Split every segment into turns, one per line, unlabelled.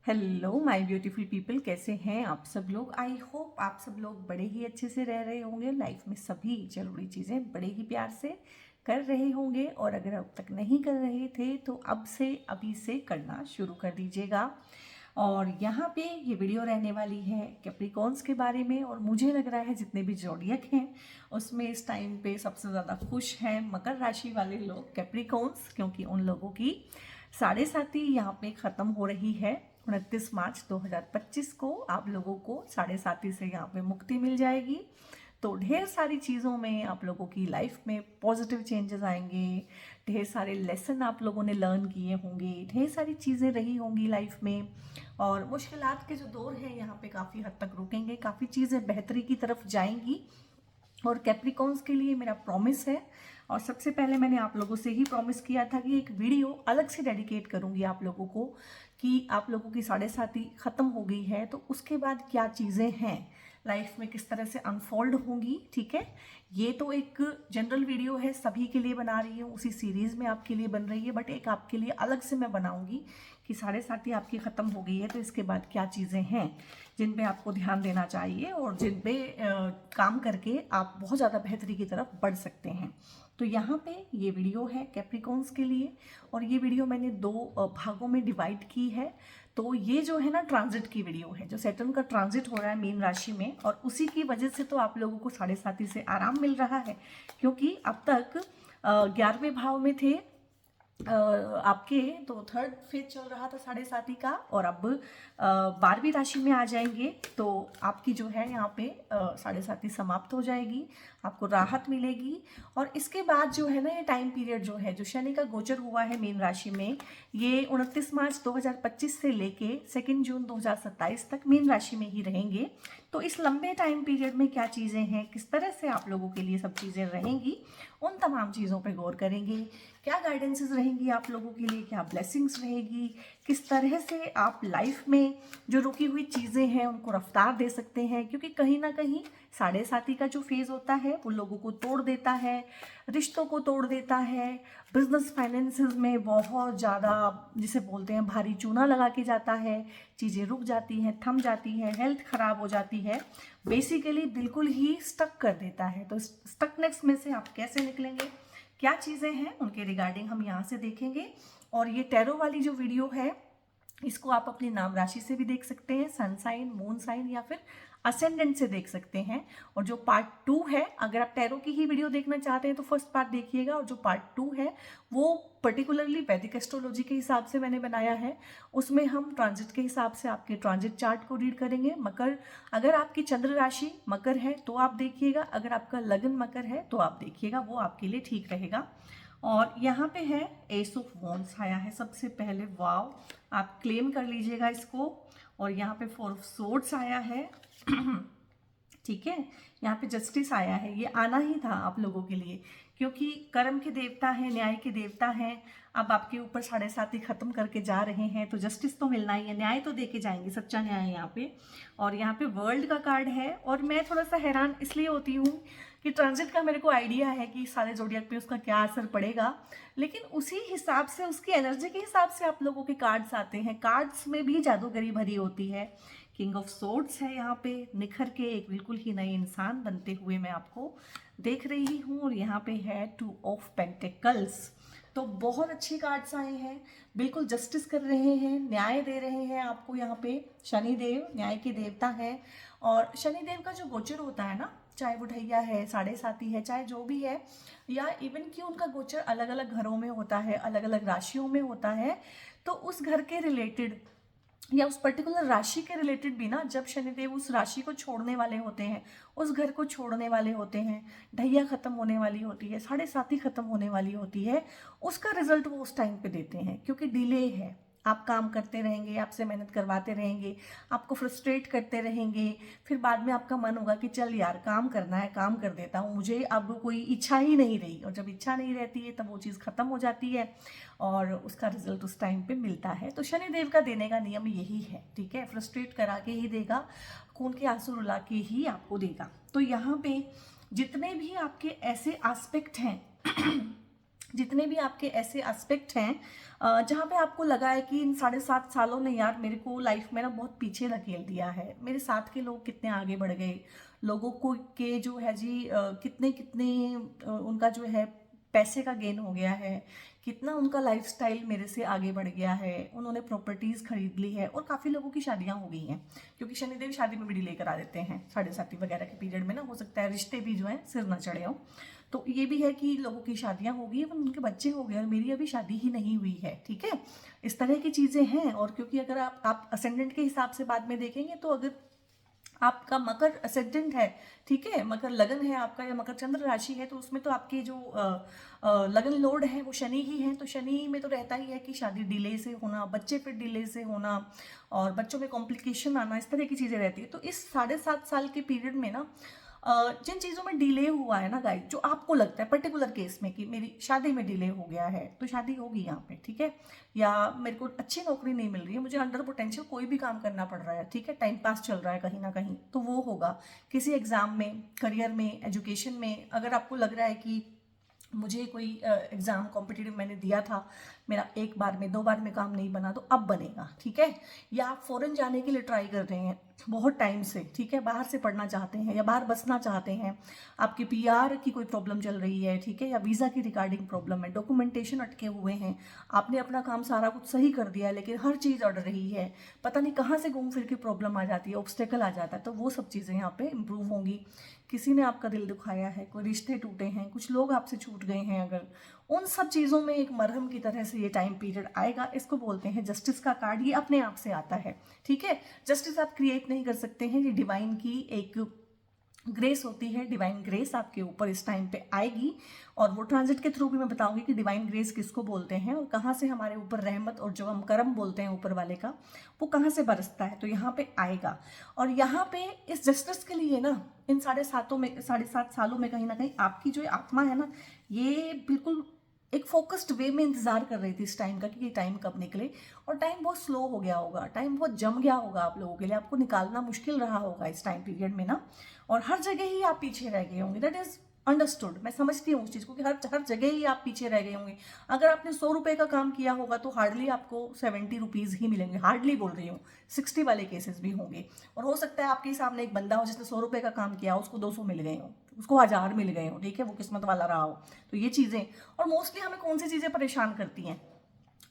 Hello my beautiful people, कैसे हैं आप सब लोग। आई होप आप सब लोग बड़े ही अच्छे से रह रहे होंगे। लाइफ में सभी जरूरी चीज़ें बड़े ही प्यार से कर रहे होंगे, और अगर अब तक नहीं कर रहे थे तो अब से अभी से करना शुरू कर दीजिएगा। और यहाँ पे ये वीडियो रहने वाली है कैप्रिकॉर्न्स के बारे में, और मुझे लग रहा है जितने भी ज़ोडिएक हैं उसमें इस टाइम पे सबसे ज़्यादा खुश हैं मकर राशि वाले लोग, कैप्रिकॉर्न्स, क्योंकि उन लोगों की साढ़े साथी यहाँ पे ख़त्म हो रही है। 29 मार्च 2025 को आप लोगों को साढ़े साथी से यहाँ पे मुक्ति मिल जाएगी। तो ढेर सारी चीज़ों में आप लोगों की लाइफ में पॉजिटिव चेंजेस आएंगे, ढेर सारे लेसन आप लोगों ने लर्न किए होंगे, ढेर सारी चीज़ें रही होंगी लाइफ में, और मुश्किलात के जो दौर हैं यहाँ पे काफ़ी हद तक रुकेंगे, काफ़ी चीज़ें बेहतरी की तरफ जाएंगी। और कैप्रिकॉर्न्स के लिए मेरा प्रॉमिस है, और सबसे पहले मैंने आप लोगों से ही प्रॉमिस किया था कि एक वीडियो अलग से डेडिकेट करूंगी आप लोगों को, कि आप लोगों की साढ़े साथी ख़त्म हो गई है तो उसके बाद क्या चीज़ें हैं लाइफ में, किस तरह से अनफोल्ड होंगी। ठीक है, ये तो एक जनरल वीडियो है, सभी के लिए बना रही हूँ, उसी सीरीज़ में आपके लिए बन रही है, बट एक आपके लिए अलग से मैं बनाऊंगी कि साढ़े साथी आपकी ख़त्म हो गई है तो इसके बाद क्या चीज़ें हैं जिन पे आपको ध्यान देना चाहिए, और जिन पे काम करके आप बहुत ज़्यादा बेहतरी की तरफ बढ़ सकते हैं। तो यहाँ पे ये वीडियो है कैप्रिकॉर्न्स के लिए, और ये वीडियो मैंने दो भागों में डिवाइड की है। तो ये जो है ना ट्रांजिट की वीडियो है, जो सैटर्न का ट्रांजिट हो रहा है मीन राशि में, और उसी की वजह से तो आप लोगों को साढ़े साथी से आराम मिल रहा है, क्योंकि अब तक 11वें भाव में थे आपके, तो थर्ड फेज चल रहा था साढ़े साथी का, और अब 12वीं राशि में आ जाएंगे तो आपकी जो है यहाँ पे साढ़े साथी समाप्त हो जाएगी, आपको राहत मिलेगी। और इसके बाद जो है ना ये टाइम पीरियड जो है, जो शनि का गोचर हुआ है मीन राशि में, ये 29 मार्च 2025 से लेके 2 जून 2027 तक मीन राशि में ही रहेंगे। तो इस लंबे टाइम पीरियड में क्या चीज़ें हैं, किस तरह से आप लोगों के लिए सब चीज़ें रहेंगी, उन तमाम चीज़ों पे गौर करेंगे। क्या गाइडेंसेस रहेंगी आप लोगों के लिए, क्या ब्लेसिंग्स रहेगी, किस तरह से आप लाइफ में जो रुकी हुई चीज़ें हैं उनको रफ्तार दे सकते हैं, क्योंकि कहीं ना कहीं साढ़े साथी का जो फेज़ होता है वो लोगों को तोड़ देता है, रिश्तों को तोड़ देता है, बिजनेस फाइनेंसेस में बहुत ज़्यादा जिसे बोलते हैं भारी चूना लगा के जाता है, चीज़ें रुक जाती हैं, थम जाती हैं, हेल्थ ख़राब हो जाती है, बेसिकली बिल्कुल ही स्टक कर देता है। तो स्टकनेस में से आप कैसे निकलेंगे, क्या चीज़ें हैं, उनके रिगार्डिंग हम यहाँ से देखेंगे। और ये टैरो वाली जो वीडियो है इसको आप अपनी नाम राशि से भी देख सकते हैं, सन साइन, मून साइन, या फिर असेंडेंट से देख सकते हैं। और जो पार्ट 2 है, अगर आप टैरो की ही वीडियो देखना चाहते हैं तो फर्स्ट पार्ट देखिएगा, और जो पार्ट 2 है वो पर्टिकुलरली वैदिक एस्ट्रोलॉजी के हिसाब से मैंने बनाया है। उसमें हम ट्रांजिट के हिसाब से आपके ट्रांजिट चार्ट को रीड करेंगे। मकर, अगर आपकी चंद्र राशि मकर है तो आप देखिएगा, अगर आपका लग्न मकर है तो आप देखिएगा, वो आपके लिए ठीक रहेगा। और यहाँ पे है एस ऑफ वॉन्ड्स आया है सबसे पहले, वाव, आप क्लेम कर लीजिएगा इसको। और यहाँ पे 4 ऑफ सोर्ड्स आया है ठीक है, यहाँ पे जस्टिस आया है, ये आना ही था आप लोगों के लिए, क्योंकि कर्म के देवता हैं, न्याय के देवता हैं, अब आपके ऊपर साढ़े साथी खत्म करके जा रहे हैं, तो जस्टिस तो मिलना ही है, न्याय तो देके जाएंगे, सच्चा न्याय यहाँ पे। और यहाँ पे वर्ल्ड का कार्ड है, और मैं थोड़ा सा हैरान इसलिए होती हूँ कि ट्रांजिट का मेरे को आइडिया है कि सारे जोडियक पे उसका क्या असर पड़ेगा, लेकिन उसी हिसाब से, उसकी एनर्जी के हिसाब से आप लोगों के कार्ड्स आते हैं। कार्ड्स में भी जादूगरी भरी होती है। किंग ऑफ सोर्ड्स है यहाँ पे, निखर के एक बिल्कुल ही नए इंसान बनते हुए मैं आपको देख रही हूँ। और यहाँ पे है 2 ऑफ पेंटिकल्स, तो बहुत अच्छे कार्ड्स आए हैं, बिल्कुल जस्टिस कर रहे हैं, न्याय दे रहे हैं आपको। यहाँ पे शनिदेव न्याय के देवता है, और शनिदेव का जो गोचर होता है ना, चाहे वो ढैया है, साढ़े साथी है, चाहे जो भी है, या इवन कि उनका गोचर अलग अलग घरों में होता है, अलग अलग राशियों में होता है, तो उस घर के रिलेटेड या उस पर्टिकुलर राशि के रिलेटेड भी ना, जब शनिदेव उस राशि को छोड़ने वाले होते हैं, उस घर को छोड़ने वाले होते हैं, ढैया खत्म होने वाली होती है, साढ़े साथी खत्म होने वाली होती है, उसका रिजल्ट वो उस टाइम पे देते हैं, क्योंकि डिले है। आप काम करते रहेंगे, आपसे मेहनत करवाते रहेंगे, आपको फ्रस्ट्रेट करते रहेंगे, फिर बाद में आपका मन होगा कि चल यार काम करना है, काम कर देता हूँ, मुझे अब कोई इच्छा ही नहीं रही। और जब इच्छा नहीं रहती है तब वो चीज़ खत्म हो जाती है, और उसका रिजल्ट उस टाइम पे मिलता है। तो शनिदेव का देने का नियम यही है, ठीक है, फ्रस्ट्रेट करा के ही देगा, खून के आंसू रुला के ही आपको देगा। तो यहाँ पे जितने भी आपके ऐसे एस्पेक्ट हैं जितने भी आपके ऐसे एस्पेक्ट हैं जहाँ पे आपको लगा है कि इन 7.5 सालों ने यार मेरे को लाइफ में ना बहुत पीछे धकेल दिया है, मेरे साथ के लोग कितने आगे बढ़ गए, लोगों को के जो है जी कितने कितने उनका जो है पैसे का गेन हो गया है, कितना उनका लाइफस्टाइल मेरे से आगे बढ़ गया है, उन्होंने प्रॉपर्टीज़ खरीद ली है, और काफ़ी लोगों की शादियां हो गई हैं, क्योंकि शनिदेव शादी में भी डिले करा देते हैं 7.5 वगैरह के पीरियड में ना, हो सकता है रिश्ते भी जो है सिर न चढ़े हों। तो ये भी है कि लोगों की शादियां हो गई है, उनके बच्चे हो गए और मेरी अभी शादी ही नहीं हुई है, ठीक है। इस तरह की चीज़ें हैं। और क्योंकि अगर आप असेंडेंट के हिसाब से बाद में देखेंगे तो अगर आपका मकर असेंडेंट है, ठीक है, मकर लगन है आपका, या मकर चंद्र राशि है, तो उसमें तो आपके जो लगन लॉर्ड है वो शनि ही है। तो शनि में तो रहता ही है कि शादी डिले से होना, बच्चे फिर डिले से होना, और बच्चों में कॉम्प्लिकेशन आना, इस तरह की चीज़ें रहती है। तो इस 7.5 साल के पीरियड में ना जिन चीज़ों में डिले हुआ है ना गाइस, जो आपको लगता है पर्टिकुलर केस में कि मेरी शादी में डिले हो गया है, तो शादी होगी यहाँ पे, ठीक है, या मेरे को अच्छी नौकरी नहीं मिल रही है, मुझे अंडर पोटेंशियल कोई भी काम करना पड़ रहा है, ठीक है, टाइम पास चल रहा है कहीं ना कहीं, तो वो होगा। किसी एग्जाम में, करियर में, एजुकेशन में, अगर आपको लग रहा है कि मुझे कोई एग्ज़ाम कॉम्पिटिटिव मैंने दिया था, मेरा 1 बार में 2 बार में काम नहीं बना, तो अब बनेगा, ठीक है। या आप फॉरेन जाने के लिए ट्राई कर रहे हैं बहुत टाइम से, ठीक है, बाहर से पढ़ना चाहते हैं या बाहर बसना चाहते हैं, आपकी पीआर की कोई प्रॉब्लम चल रही है, ठीक है, या वीज़ा की रिगार्डिंग प्रॉब्लम है, डॉक्यूमेंटेशन अटके हुए हैं, आपने अपना काम सारा कुछ सही कर दिया है लेकिन हर चीज़ अड़ रही है, पता नहीं कहाँ से घूम फिर के प्रॉब्लम आ जाती है, ऑब्स्टेकल आ जाता है, तो वो सब चीज़ें यहाँ पे इम्प्रूव होंगी। किसी ने आपका दिल दुखाया है, कोई रिश्ते टूटे हैं, कुछ लोग आपसे छूट गए हैं, अगर उन सब चीज़ों में एक मरहम की तरह से ये टाइम पीरियड आएगा। इसको बोलते हैं जस्टिस का कार्ड, ये अपने आप से आता है, ठीक है। जस्टिस आप क्रिएट नहीं कर सकते हैं, ये डिवाइन की एक ग्रेस होती है, डिवाइन ग्रेस आपके ऊपर इस टाइम पे आएगी। और वो ट्रांजिट के थ्रू भी मैं बताऊंगी कि डिवाइन ग्रेस किसको बोलते हैं और कहाँ से हमारे ऊपर रहमत और जो हम करम बोलते हैं ऊपर वाले का, वो कहाँ से बरसता है, तो यहाँ पे आएगा। और यहाँ पे इस जस्टिस के लिए ना, इन 7.5 सालों में कहीं ना कहीं आपकी जो आत्मा है ना, ये बिल्कुल एक फोकस्ड वे में इंतजार कर रही थी इस टाइम का कि ये टाइम कब निकले। और टाइम बहुत स्लो हो गया होगा, टाइम बहुत जम गया होगा आप लोगों के लिए, आपको निकालना मुश्किल रहा होगा इस टाइम पीरियड में ना, और हर जगह ही आप पीछे रह गए होंगे। दैट इज अंडरस्टूड, मैं समझती हूँ उस चीज़ को कि हर हर जगह ही आप पीछे रह गए होंगे। अगर आपने 100 रुपये का काम किया होगा तो हार्डली आपको 70 रुपीज़ ही मिलेंगे, हार्डली बोल रही हूँ, 60 वाले केसेस भी होंगे। और हो सकता है आपके सामने एक बंदा हो जिसने 100 रुपये का काम किया, उसको 200 मिल गए हो, उसको 1000 मिल गए हो, ठीक है, वो किस्मत वाला रहा हो। तो ये चीज़ें, और मोस्टली हमें कौन सी चीज़ें परेशान करती हैं,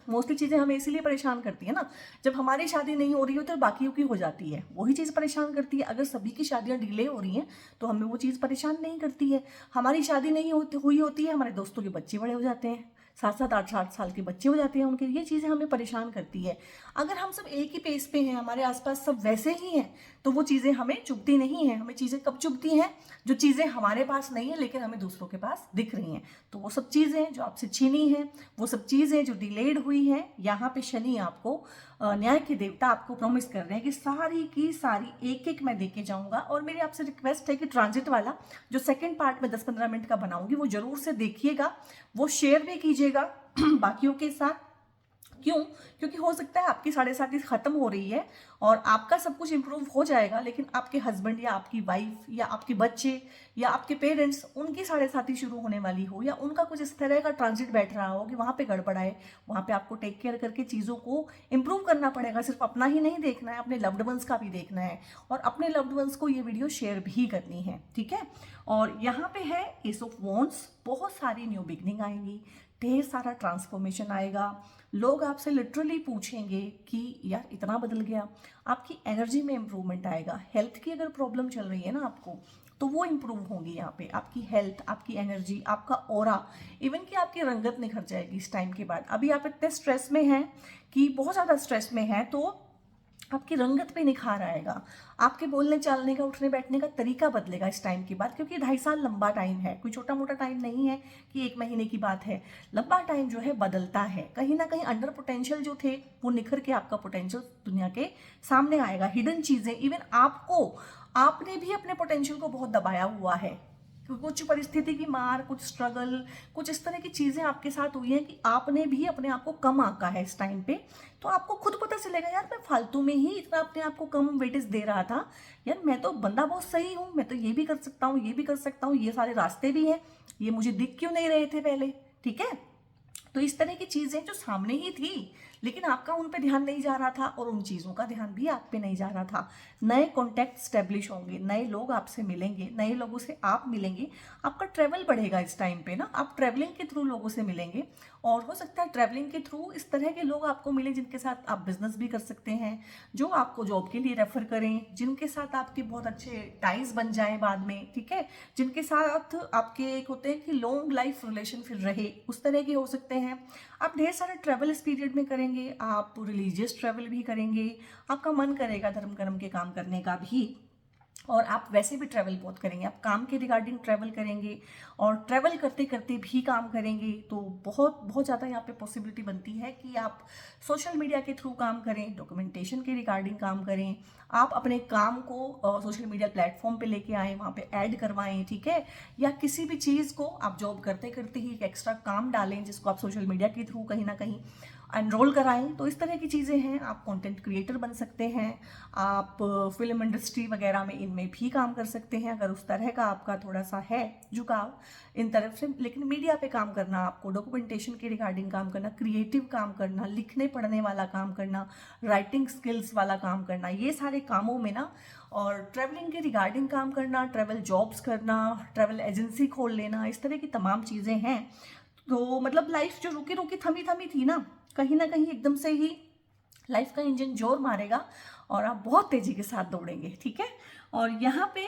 मोस्टली चीज़ें हमें इसीलिए परेशान करती है ना, जब हमारी शादी नहीं हो रही हो तो बाकियों की हो जाती है, वही चीज़ परेशान करती है। अगर सभी की शादियां डिले हो रही हैं तो हमें वो चीज़ परेशान नहीं करती है। हमारी शादी नहीं हुई होती है, हमारे दोस्तों के बच्चे बड़े हो जाते हैं, 7-7 8-8 साल के बच्चे हो जाते हैं उनके, ये चीज़ें हमें परेशान करती है। अगर हम सब एक ही पेस पे हैं, हमारे आसपास सब वैसे ही हैं, तो वो चीज़ें हमें चुभती नहीं हैं। हमें चीज़ें कब चुभती हैं, जो चीज़ें हमारे पास नहीं है लेकिन हमें दूसरों के पास दिख रही हैं, तो वो सब चीज़ें जो आपसे छीनी हैं, वो सब चीज़ें जो डिलेड हुई हैं, यहाँ पे शनि आपको न्याय के देवता आपको प्रॉमिस कर रहे हैं कि सारी की सारी एक एक मैं देके जाऊंगा। और मेरी आपसे रिक्वेस्ट है कि ट्रांजिट वाला जो सेकंड पार्ट में 10-15 मिनट का बनाऊंगी वो जरूर से देखिएगा, वो शेयर भी कीजिएगा बाकियों के साथ। क्यों? क्योंकि हो सकता है आपकी 7.5 खत्म हो रही है और आपका सब कुछ इंप्रूव हो जाएगा, लेकिन आपके हस्बैंड या आपकी वाइफ या आपके बच्चे या आपके पेरेंट्स, उनकी 7.5 शुरू होने वाली हो, या उनका कुछ इस तरह का ट्रांजिट बैठ रहा हो कि वहाँ पे गड़बड़ आए। वहाँ पे आपको टेक केयर करके चीज़ों को इंप्रूव करना पड़ेगा। सिर्फ अपना ही नहीं देखना है, अपने लव्ड वंस का भी देखना है, और अपने लव्ड वंस को ये वीडियो शेयर भी करनी है, ठीक है। और यहाँ पे है एस ऑफ वॉन्ड्स, बहुत सारी न्यू बिगनिंग आएंगी, ढेर सारा ट्रांसफॉर्मेशन आएगा। लोग आपसे लिटरली पूछेंगे कि यार इतना बदल गया। आपकी एनर्जी में इंप्रूवमेंट आएगा। हेल्थ की अगर प्रॉब्लम चल रही है ना आपको, तो वो इंप्रूव होंगी यहाँ पे। आपकी हेल्थ, आपकी एनर्जी, आपका ऑरा, इवन कि आपकी रंगत निखर जाएगी इस टाइम के बाद। अभी आप इतने स्ट्रेस में हैं कि बहुत ज़्यादा स्ट्रेस में हैं, तो आपकी रंगत पे निखार आएगा। आपके बोलने चालने का, उठने बैठने का तरीका बदलेगा इस टाइम के बाद, क्योंकि 2.5 साल लंबा टाइम है, कोई छोटा मोटा टाइम नहीं है कि 1 महीने की बात है। लंबा टाइम जो है बदलता है। कहीं ना कहीं अंडर पोटेंशियल जो थे वो निखर के आपका पोटेंशियल दुनिया के सामने आएगा। हिडन चीजें, इवन आपने भी अपने पोटेंशियल को बहुत दबाया हुआ है। कुछ परिस्थिति की मार, कुछ स्ट्रगल, कुछ इस तरह की चीजें आपके साथ हुई हैं कि आपने भी अपने आप को कम आंका है इस टाइम पे। तो आपको खुद पता चलेगा यार मैं फालतू में ही इतना अपने आप को कम वेटेज दे रहा था, यार मैं तो बंदा बहुत सही हूँ, मैं तो ये भी कर सकता हूँ, ये भी कर सकता हूँ, ये सारे रास्ते भी हैं, ये मुझे दिख क्यों नहीं रहे थे पहले, ठीक है। तो इस तरह की चीजें जो सामने ही थी, लेकिन आपका उन पे ध्यान नहीं जा रहा था और उन चीज़ों का ध्यान भी आप पे नहीं जा रहा था। नए कॉन्टैक्ट स्टेब्लिश होंगे, नए लोग आपसे मिलेंगे, नए लोगों से आप मिलेंगे, आपका ट्रैवल बढ़ेगा इस टाइम पे ना, आप ट्रैवलिंग के थ्रू लोगों से मिलेंगे। और हो सकता है ट्रैवलिंग के थ्रू इस तरह के लोग आपको मिले जिनके साथ आप बिजनेस भी कर सकते हैं, जो आपको जॉब के लिए रेफर करें, जिनके साथ आपके बहुत अच्छे टाइज बन जाएं बाद में, ठीक है, जिनके साथ आपके एक होते हैं कि लॉन्ग लाइफ रिलेशन फिर रहे, उस तरह के हो सकते हैं। आप ढेर सारा ट्रैवल इस पीरियड में करेंगे, आप रिलीजियस ट्रैवल भी करेंगे, आपका मन करेगा धर्म कर्म के काम करने का भी, और आप वैसे भी ट्रैवल बहुत करेंगे, आप काम के रिगार्डिंग ट्रैवल करेंगे और ट्रैवल करते करते भी काम करेंगे। तो बहुत बहुत ज़्यादा यहाँ पे पॉसिबिलिटी बनती है कि आप सोशल मीडिया के थ्रू काम करें, डॉक्यूमेंटेशन के रिगार्डिंग काम करें, आप अपने काम को सोशल मीडिया प्लेटफॉर्म पे लेके आएँ, वहाँ पे ऐड करवाएं, ठीक है, या किसी भी चीज़ को आप जॉब करते करते ही एक एक्स्ट्रा काम डालें जिसको आप सोशल मीडिया के थ्रू कहीं ना कहीं एनरोल कराएं। तो इस तरह की चीज़ें हैं, आप कंटेंट क्रिएटर बन सकते हैं, आप फिल्म इंडस्ट्री वगैरह में इनमें भी काम कर सकते हैं अगर उस तरह का आपका थोड़ा सा है झुकाव इन तरफ से। लेकिन मीडिया पे काम करना, आपको डॉक्यूमेंटेशन के रिगार्डिंग काम करना, क्रिएटिव काम करना, लिखने पढ़ने वाला काम करना, राइटिंग स्किल्स वाला काम करना, ये सारे कामों में ना, और ट्रैवलिंग के रिगार्डिंग काम करना, ट्रैवल जॉब्स करना, ट्रैवल एजेंसी खोल लेना, इस तरह की तमाम चीज़ें हैं। तो मतलब लाइफ जो रुकी रुकी थमी थमी थी ना कहीं एकदम से ही लाइफ का इंजन जोर मारेगा और आप बहुत तेजी के साथ दौड़ेंगे, ठीक है। और यहाँ पे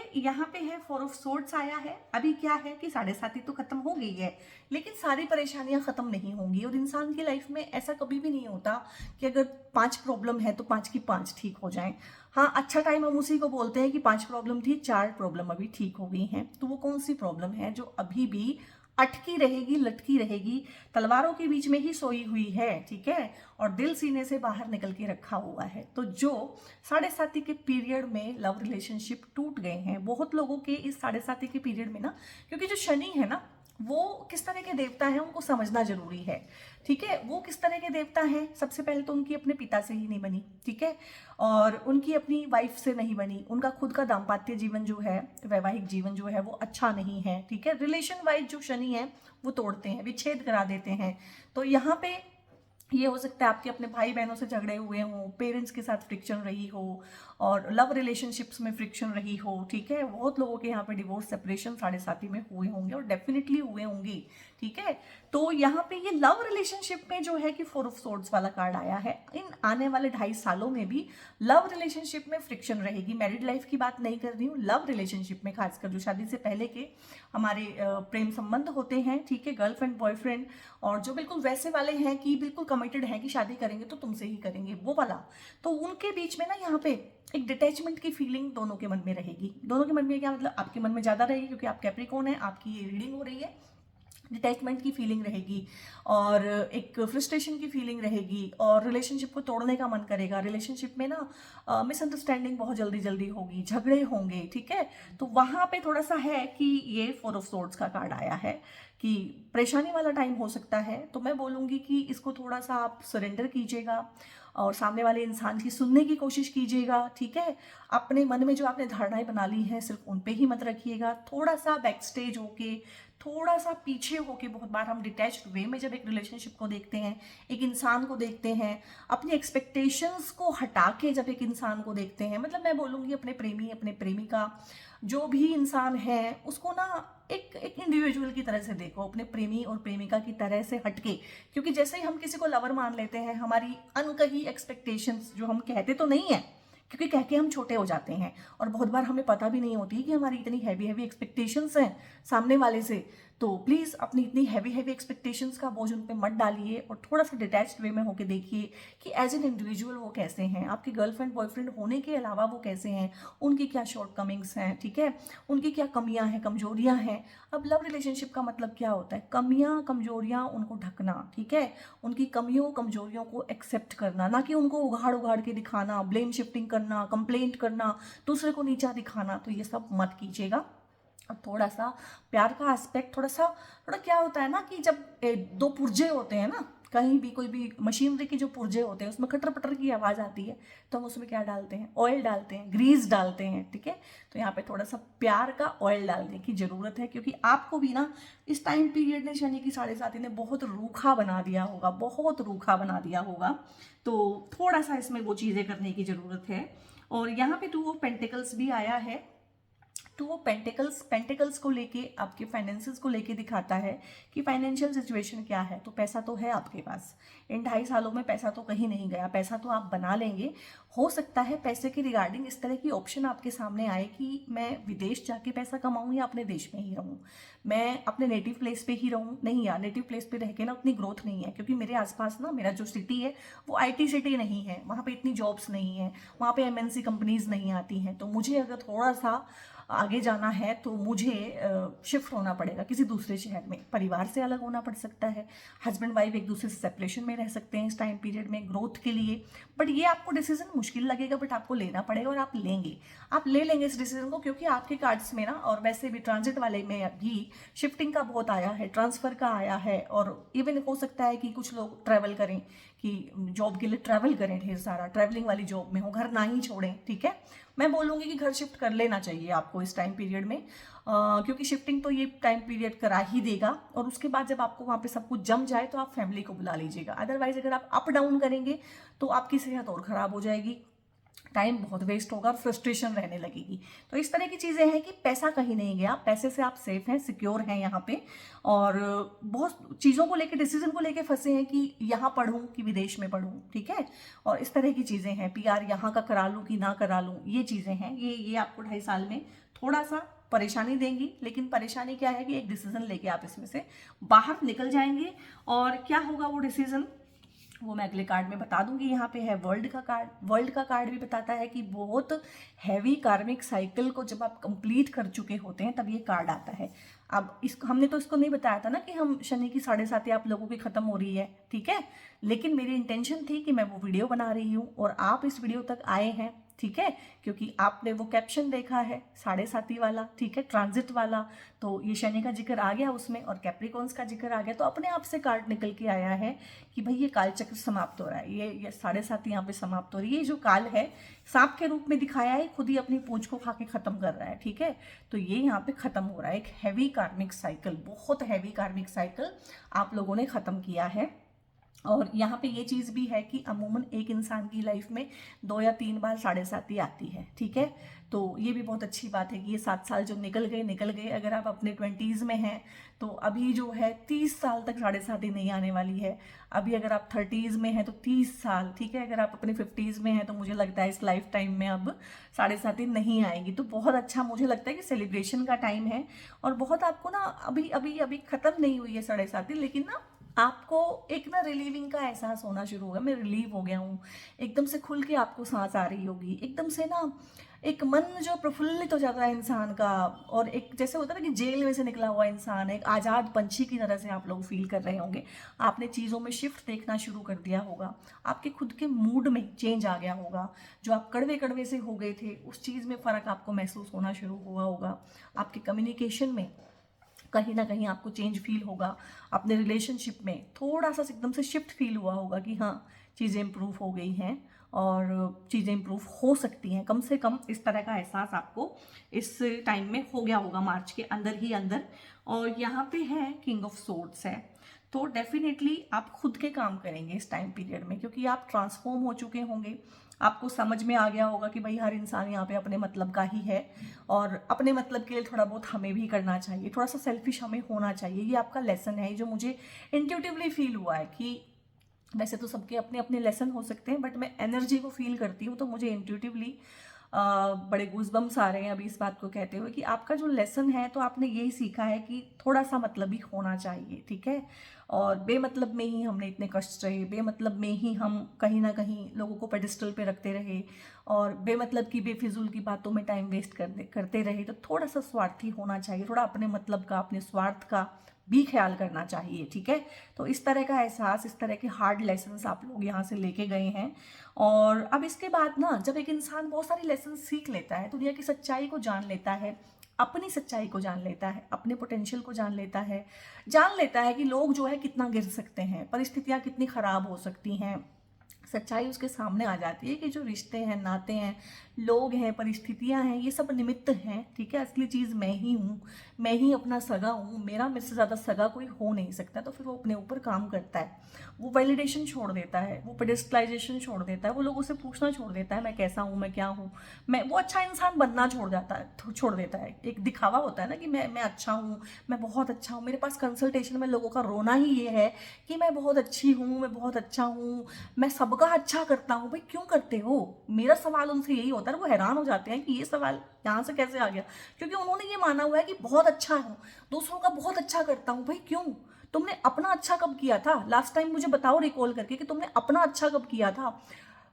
है 4 ऑफ सोर्ड्स आया है। अभी क्या है कि 7.5 तो खत्म हो गई है, लेकिन सारी परेशानियां खत्म नहीं होंगी। और इंसान की लाइफ में ऐसा कभी भी नहीं होता कि अगर 5 प्रॉब्लम है तो 5 की 5 ठीक हो जाएं। हाँ, अच्छा टाइम हम उसी को बोलते हैं कि 5 प्रॉब्लम थी, 4 प्रॉब्लम अभी ठीक हो गई हैं। तो वो कौन सी प्रॉब्लम है जो अभी भी अटकी रहेगी, लटकी रहेगी, तलवारों के बीच में ही सोई हुई है, ठीक है, और दिल सीने से बाहर निकल के रखा हुआ है। तो जो 7.5 के पीरियड में लव रिलेशनशिप टूट गए हैं बहुत लोगों के, इस 7.5 के पीरियड में ना, क्योंकि जो शनि है ना वो किस तरह के देवता हैं उनको समझना जरूरी है, ठीक है। वो किस तरह के देवता हैं, सबसे पहले तो उनकी अपने पिता से ही नहीं बनी, ठीक है, और उनकी अपनी वाइफ से नहीं बनी, उनका खुद का दाम्पत्य जीवन जो है, वैवाहिक जीवन जो है वो अच्छा नहीं है, ठीक है। रिलेशन वाइज जो शनि है वो तोड़ते हैं, विच्छेद करा देते हैं। तो यहाँ पे ये हो सकता है आपके अपने भाई बहनों से झगड़े हुए हों, पेरेंट्स के साथ फ्रिक्शन रही हो, और लव रिलेशनशिप्स में फ्रिक्शन रही हो, ठीक है। बहुत लोगों के यहाँ पे डिवोर्स सेपरेशन 7.5 में हुए होंगे और डेफिनेटली हुए होंगे, ठीक है। तो यहाँ पे ये लव रिलेशनशिप में जो है कि 4 ऑफ सोर्ड्स वाला कार्ड आया है। इन आने वाले 2.5 सालों में भी लव रिलेशनशिप में फ्रिक्शन रहेगी। मैरिड लाइफ की बात नहीं कर रही हूँ, लव रिलेशनशिप में, खासकर जो शादी से पहले के हमारे प्रेम संबंध होते हैं, ठीक है, गर्लफ्रेंड बॉयफ्रेंड, और जो बिल्कुल वैसे वाले हैं कि बिल्कुल कमिटेड हैं कि शादी करेंगे तो तुमसे ही करेंगे, वो वाला। तो उनके बीच में ना यहाँ पे एक डिटैचमेंट की फीलिंग दोनों के मन में रहेगी। दोनों के मन में क्या मतलब, आपके मन में ज़्यादा रहेगी क्योंकि आप कैप्रिकॉर्न है, आपकी ये रीडिंग हो रही है। डिटैचमेंट की फीलिंग रहेगी और एक फ्रस्ट्रेशन की फीलिंग रहेगी, और रिलेशनशिप को तोड़ने का मन करेगा। रिलेशनशिप में ना मिसअंडरस्टैंडिंग बहुत जल्दी जल्दी होगी, झगड़े होंगे, ठीक है। तो वहाँ पे थोड़ा सा है कि ये 4 ऑफ सोर्ड्स का कार्ड आया है कि परेशानी वाला टाइम हो सकता है। तो मैं बोलूँगी कि इसको थोड़ा सा आप सरेंडर कीजिएगा और सामने वाले इंसान की सुनने की कोशिश कीजिएगा, ठीक है। अपने मन में जो आपने धारणाएं बना ली हैं सिर्फ उन पे ही मत रखिएगा। थोड़ा सा बैक स्टेज होके, थोड़ा सा पीछे होके, बहुत बार हम डिटैच्ड वे में जब एक रिलेशनशिप को देखते हैं, एक इंसान को देखते हैं, अपनी एक्सपेक्टेशंस को हटा के जब एक इंसान को देखते हैं, मतलब मैं बोलूँगी अपने प्रेमी अपने प्रेमिका जो भी इंसान है उसको ना एक इंडिविजुअल की तरह से देखो, अपने प्रेमी और प्रेमिका की तरह से हटके। क्योंकि जैसे ही हम किसी को लवर मान लेते हैं, हमारी अनकही एक्सपेक्टेशंस जो हम कहते तो नहीं है, क्योंकि कह के हम छोटे हो जाते हैं, और बहुत बार हमें पता भी नहीं होती कि हमारी इतनी हैवी हैवी एक्सपेक्टेशंस हैं सामने वाले से। तो प्लीज़ अपनी इतनी हैवी हैवी एक्सपेक्टेशंस का बोझ उन पे मत डालिए और थोड़ा सा डिटैच्ड वे में होके देखिए कि एज एन इंडिविजुअल वो कैसे हैं, आपके गर्लफ्रेंड बॉयफ्रेंड होने के अलावा वो कैसे हैं, उनकी क्या शॉर्ट कमिंग्स हैं, ठीक है, उनकी क्या कमियां हैं, कमजोरियां हैं। अब लव रिलेशनशिप का मतलब क्या होता है, कमियां कमजोरियां उनको ढकना, ठीक है, उनकी कमियों कमजोरियों को एक्सेप्ट करना, ना कि उनको उघाड़ उघाड़ के दिखाना, ब्लेम शिफ्टिंग करना, कंप्लेंट करना, दूसरे को नीचा दिखाना। तो ये सब मत कीजिएगा। और थोड़ा सा प्यार का एस्पेक्ट, थोड़ा क्या होता है ना कि जब 2 पुर्जे होते हैं ना, कहीं भी कोई भी मशीनरी के जो पुर्जे होते हैं उसमें खटर पटर की आवाज़ आती है, तो हम उसमें क्या डालते हैं, ऑयल डालते हैं, ग्रीस डालते हैं, ठीक है। तो यहाँ पे थोड़ा सा प्यार का ऑयल डालने की ज़रूरत है, क्योंकि आपको भी ना इस टाइम पीरियड ने शनि की 7.5 ने बहुत रूखा बना दिया होगा, बहुत रूखा बना दिया होगा। तो थोड़ा सा इसमें वो चीज़ें करने की ज़रूरत है। और यहाँ पे 2 ऑफ पेंटिकल्स भी आया है। तो वो पेंटिकल्स को लेके, आपके फाइनेंसेस को लेके दिखाता है कि फाइनेंशियल सिचुएशन क्या है। तो पैसा तो है आपके पास, इन 2.5 सालों में पैसा तो कहीं नहीं गया, पैसा तो आप बना लेंगे। हो सकता है पैसे के रिगार्डिंग इस तरह की ऑप्शन आपके सामने आए कि मैं विदेश जाके पैसा कमाऊं या अपने देश में ही रहूं, मैं अपने नेटिव प्लेस पे ही रहूं। नहीं यार, नेटिव प्लेस पे रह के ना उतनी ग्रोथ नहीं है, क्योंकि मेरे आसपास ना, मेरा जो सिटी है वो IT सिटी नहीं है, वहाँ पे इतनी जॉब्स नहीं है, वहाँ पे MNC कंपनीज नहीं आती हैं। तो मुझे अगर थोड़ा सा आगे जाना है तो मुझे शिफ्ट होना पड़ेगा किसी दूसरे शहर में, परिवार से अलग होना पड़ सकता है, हस्बैंड वाइफ एक दूसरे से सेपरेशन में रह सकते हैं इस टाइम पीरियड में ग्रोथ के लिए। बट ये आपको डिसीजन मुश्किल लगेगा, बट आपको लेना पड़ेगा और आप लेंगे, आप ले लेंगे इस डिसीजन को, क्योंकि आपके कार्ड्स में ना, और वैसे भी ट्रांजिट वाले में भी शिफ्टिंग का बहुत आया है, ट्रांसफर का आया है, और इवन हो सकता है कि कुछ लोग ट्रैवल करें, कि जॉब के लिए ट्रैवल करें, ढेर सारा ट्रैवलिंग वाली जॉब में हो, घर ना ही छोड़ें, ठीक है। मैं बोलूँगी कि घर शिफ्ट कर लेना चाहिए आपको इस टाइम पीरियड में, क्योंकि शिफ्टिंग तो ये टाइम पीरियड करा ही देगा। और उसके बाद जब आपको वहाँ पे सब कुछ जम जाए तो आप फैमिली को बुला लीजिएगा। अदरवाइज अगर आप अप डाउन करेंगे तो आपकी सेहत और ख़राब हो जाएगी, टाइम बहुत वेस्ट होगा और फ्रस्ट्रेशन रहने लगेगी। तो इस तरह की चीज़ें हैं कि पैसा कहीं नहीं गया, पैसे से आप सेफ हैं, सिक्योर हैं यहाँ पे। और बहुत चीज़ों को लेके, डिसीजन को लेके फंसे हैं कि यहाँ पढ़ूँ कि विदेश में पढ़ूँ, ठीक है। और इस तरह की चीज़ें हैं, PR यहाँ का करा लूँ कि ना करा लूँ, ये चीज़ें हैं। ये आपको 2.5 साल में थोड़ा सा परेशानी देंगी, लेकिन परेशानी क्या है कि एक डिसीजन लेके आप इसमें से बाहर निकल जाएंगे। और क्या होगा वो डिसीजन, वो मैं अगले कार्ड में बता दूंगी। यहाँ पे है वर्ल्ड का कार्ड। वर्ल्ड का कार्ड भी बताता है कि बहुत हैवी कार्मिक साइकिल को जब आप कंप्लीट कर चुके होते हैं तब ये कार्ड आता है। अब इसको हमने तो इसको नहीं बताया था ना कि हम शनि की 7.5 आप लोगों की खत्म हो रही है, ठीक है। लेकिन मेरी इंटेंशन थी कि मैं वो वीडियो बना रही हूँ और आप इस वीडियो तक आए हैं, ठीक है, क्योंकि आपने वो कैप्शन देखा है 7.5 वाला, ठीक है, ट्रांजिट वाला। तो ये शनि का जिक्र आ गया उसमें और कैप्रिकॉन्स का जिक्र आ गया, तो अपने आप से कार्ड निकल के आया है कि भाई ये काल चक्र समाप्त हो रहा है, ये 7.5 यहाँ पे समाप्त हो रही है। ये जो काल है सांप के रूप में दिखाया है, खुद ही अपनी पूंछ को खा के खत्म कर रहा है, ठीक है। तो ये यहाँ पे खत्म हो रहा है, एक हैवी कार्मिक साइकिल, बहुत हैवी कार्मिक साइकिल आप लोगों ने खत्म किया है। और यहाँ पे ये चीज़ भी है कि अमूमन एक इंसान की लाइफ में 2 या 3 बार 7.5 आती है, ठीक है। तो ये भी बहुत अच्छी बात है कि ये 7 साल जो निकल गए। अगर आप अपने 20s में हैं तो अभी जो है 30 साल तक 7.5 नहीं आने वाली है। अभी अगर आप 30s में हैं तो 30 साल, ठीक है। अगर आप अपने 50s में हैं तो मुझे लगता है इस लाइफ टाइम में अब 7.5 नहीं आएगी। तो बहुत अच्छा, मुझे लगता है कि सेलिब्रेशन का टाइम है। और बहुत आपको ना अभी अभी अभी ख़त्म नहीं हुई है 7.5, लेकिन ना आपको एक ना रिलीविंग का एहसास होना शुरू होगा। मैं रिलीव हो गया हूँ, एकदम से खुल के आपको सांस आ रही होगी, एकदम से ना एक मन जो प्रफुल्लित हो जाता है इंसान का। और एक जैसे होता है ना कि जेल में से निकला हुआ इंसान, एक आज़ाद पंछी की तरह से आप लोग फील कर रहे होंगे। आपने चीज़ों में शिफ्ट देखना शुरू कर दिया होगा, आपके खुद के मूड में चेंज आ गया होगा। जो आप कड़वे कड़वे से हो गए थे उस चीज़ में फ़र्क आपको महसूस होना शुरू हुआ होगा। आपके कम्युनिकेशन में कहीं ना कहीं आपको चेंज फील होगा। अपने रिलेशनशिप में थोड़ा सा एकदम से शिफ्ट फील हुआ होगा कि हाँ चीज़ें इम्प्रूव हो गई हैं और चीज़ें इम्प्रूव हो सकती हैं। कम से कम इस तरह का एहसास आपको इस टाइम में हो गया होगा, मार्च के अंदर ही अंदर। और यहाँ पे है किंग ऑफ सोर्ड्स है, तो डेफिनेटली आप खुद के काम करेंगे इस टाइम पीरियड में, क्योंकि आप ट्रांसफॉर्म हो चुके होंगे। आपको समझ में आ गया होगा कि भाई हर इंसान यहाँ पे अपने मतलब का ही है और अपने मतलब के लिए थोड़ा बहुत हमें भी करना चाहिए, थोड़ा सा सेल्फिश हमें होना चाहिए। ये आपका लेसन है जो मुझे इंट्यूटिवली फील हुआ है कि वैसे तो सबके अपने अपने लेसन हो सकते हैं, बट मैं एनर्जी को फील करती हूँ तो मुझे इंट्यूटिवली बड़े गूज़बम्स आ रहे हैं अभी इस बात को कहते हुए कि आपका जो लेसन है तो आपने यही सीखा है कि थोड़ा सा मतलबी होना चाहिए, ठीक है। और बेमतलब में ही हमने इतने कष्ट रहे, बेमतलब में ही हम कहीं ना कहीं लोगों को पेडिस्टल पे रखते रहे और बेमतलब की बेफिजूल की बातों में टाइम वेस्ट करते रहे। तो थोड़ा सा स्वार्थी होना चाहिए, थोड़ा अपने मतलब का, अपने स्वार्थ का भी ख्याल करना चाहिए, ठीक है। तो इस तरह का एहसास, इस तरह के हार्ड लेसन्स आप लोग यहाँ से लेके गए हैं। और अब इसके बाद ना जब एक इंसान बहुत सारी लेसन सीख लेता है, दुनिया की सच्चाई को जान लेता है, अपनी सच्चाई को जान लेता है, अपने पोटेंशियल को जान लेता है कि लोग जो है कितना गिर सकते हैं, परिस्थितियाँ कितनी खराब हो सकती हैं। सच्चाई उसके सामने आ जाती है कि जो रिश्ते हैं, नाते हैं, लोग हैं, परिस्थितियां हैं, ये सब निमित्त हैं, ठीक है। असली चीज़ मैं ही हूँ, मैं ही अपना सगा हूँ, मेरे से ज़्यादा सगा कोई हो नहीं सकता। तो फिर वो अपने ऊपर काम करता है, वो वैलिडेशन छोड़ देता है, वो पेडिस्टलाइजेशन छोड़ देता है, वो लोगों से पूछना छोड़ देता है मैं कैसा हूँ, मैं क्या हूँ, मैं वो अच्छा इंसान बनना छोड़ देता है। एक दिखावा होता है ना कि मैं अच्छा हूँ, मैं बहुत अच्छा हूँ। मेरे पास कंसल्टेशन में लोगों का रोना ही ये है कि मैं बहुत अच्छी हूँ, मैं बहुत अच्छा हूँ, मैं सबका अच्छा करता हूँ। भाई क्यों करते हो? मेरा सवाल उनसे यही होता है, वो हैरान हो जाते हैं कि ये सवाल यहाँ से कैसे आ गया, क्योंकि उन्होंने ये माना हुआ है कि बहुत अच्छा हूँ, दूसरों का बहुत अच्छा करता हूँ। भाई क्यों? तुमने अपना अच्छा कब किया था? लास्ट टाइम मुझे बताओ रिकॉल करके कि तुमने अपना अच्छा कब किया था।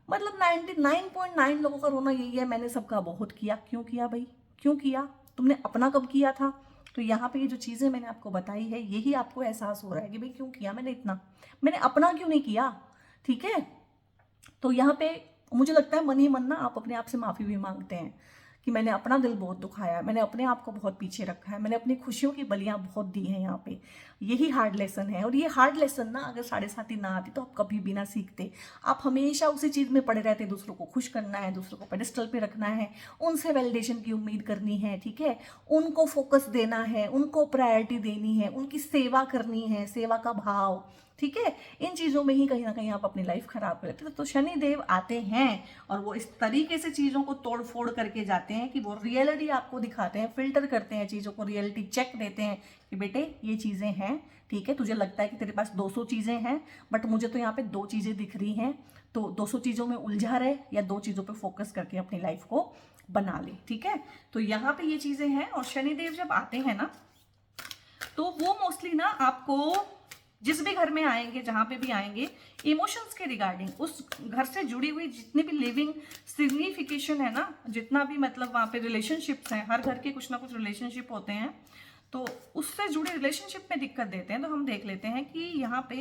मतलब 99.9 लोगों का रोना यही है, मैंने सबका बहुत किया। क्यों किया भाई? क्यों किया? तुमने अपना कब किया था? तो यहाँ पे ये जो चीज़ें मैंने आपको बताई है, यही आपको एहसास हो रहा है कि भाई क्यों किया मैंने इतना, मैंने अपना क्यों नहीं किया, ठीक है। तो यहाँ पे मुझे लगता है मन ही मन ना आप अपने आप से माफ़ी भी मांगते हैं कि मैंने अपना दिल बहुत दुखाया है, मैंने अपने आप को बहुत पीछे रखा है, मैंने अपनी खुशियों की बलियां बहुत दी हैं यहाँ पे। यही हार्ड लेसन है, और ये हार्ड लेसन ना अगर 7.5 ना आती तो आप कभी भी ना सीखते। आप हमेशा उसी चीज़ में पड़े रहते, दूसरों को खुश करना है, दूसरों को पेडिस्टल पे रखना है, उनसे वैलिडेशन की उम्मीद करनी है, ठीक है, उनको फोकस देना है, उनको प्रायोरिटी देनी है, उनकी सेवा करनी है, सेवा का भाव, ठीक है। इन चीज़ों में ही कहीं ना कहीं आप अपनी लाइफ खराब कर लेते हैं। तो शनि देव आते हैं और वो इस तरीके से चीज़ों को तोड़ फोड़ करके जाते हैं कि वो रियलिटी आपको दिखाते हैं, फिल्टर करते हैं चीज़ों को, रियलिटी चेक देते हैं कि बेटे ये चीज़ें हैं, ठीक है। तुझे लगता है कि तेरे पास 200 चीज़ें हैं, बट मुझे तो यहाँ पे 2 चीज़ें दिख रही हैं, तो 200 चीज़ों में उलझा रहे या 2 चीज़ों पर फोकस करके अपनी लाइफ को बना ले, ठीक है। तो यहाँ पे ये चीज़ें हैं। और शनिदेव जब आते हैं ना, तो वो मोस्टली ना आपको जिस भी घर में आएंगे, जहाँ पे भी आएंगे, इमोशंस के रिगार्डिंग, उस घर से जुड़ी हुई जितनी भी लिविंग सिग्निफिकेशन है ना, जितना भी मतलब वहाँ पे रिलेशनशिप्स हैं, हर घर के कुछ ना कुछ रिलेशनशिप होते हैं, तो उससे जुड़े रिलेशनशिप में दिक्कत देते हैं। तो हम देख लेते हैं कि यहाँ पे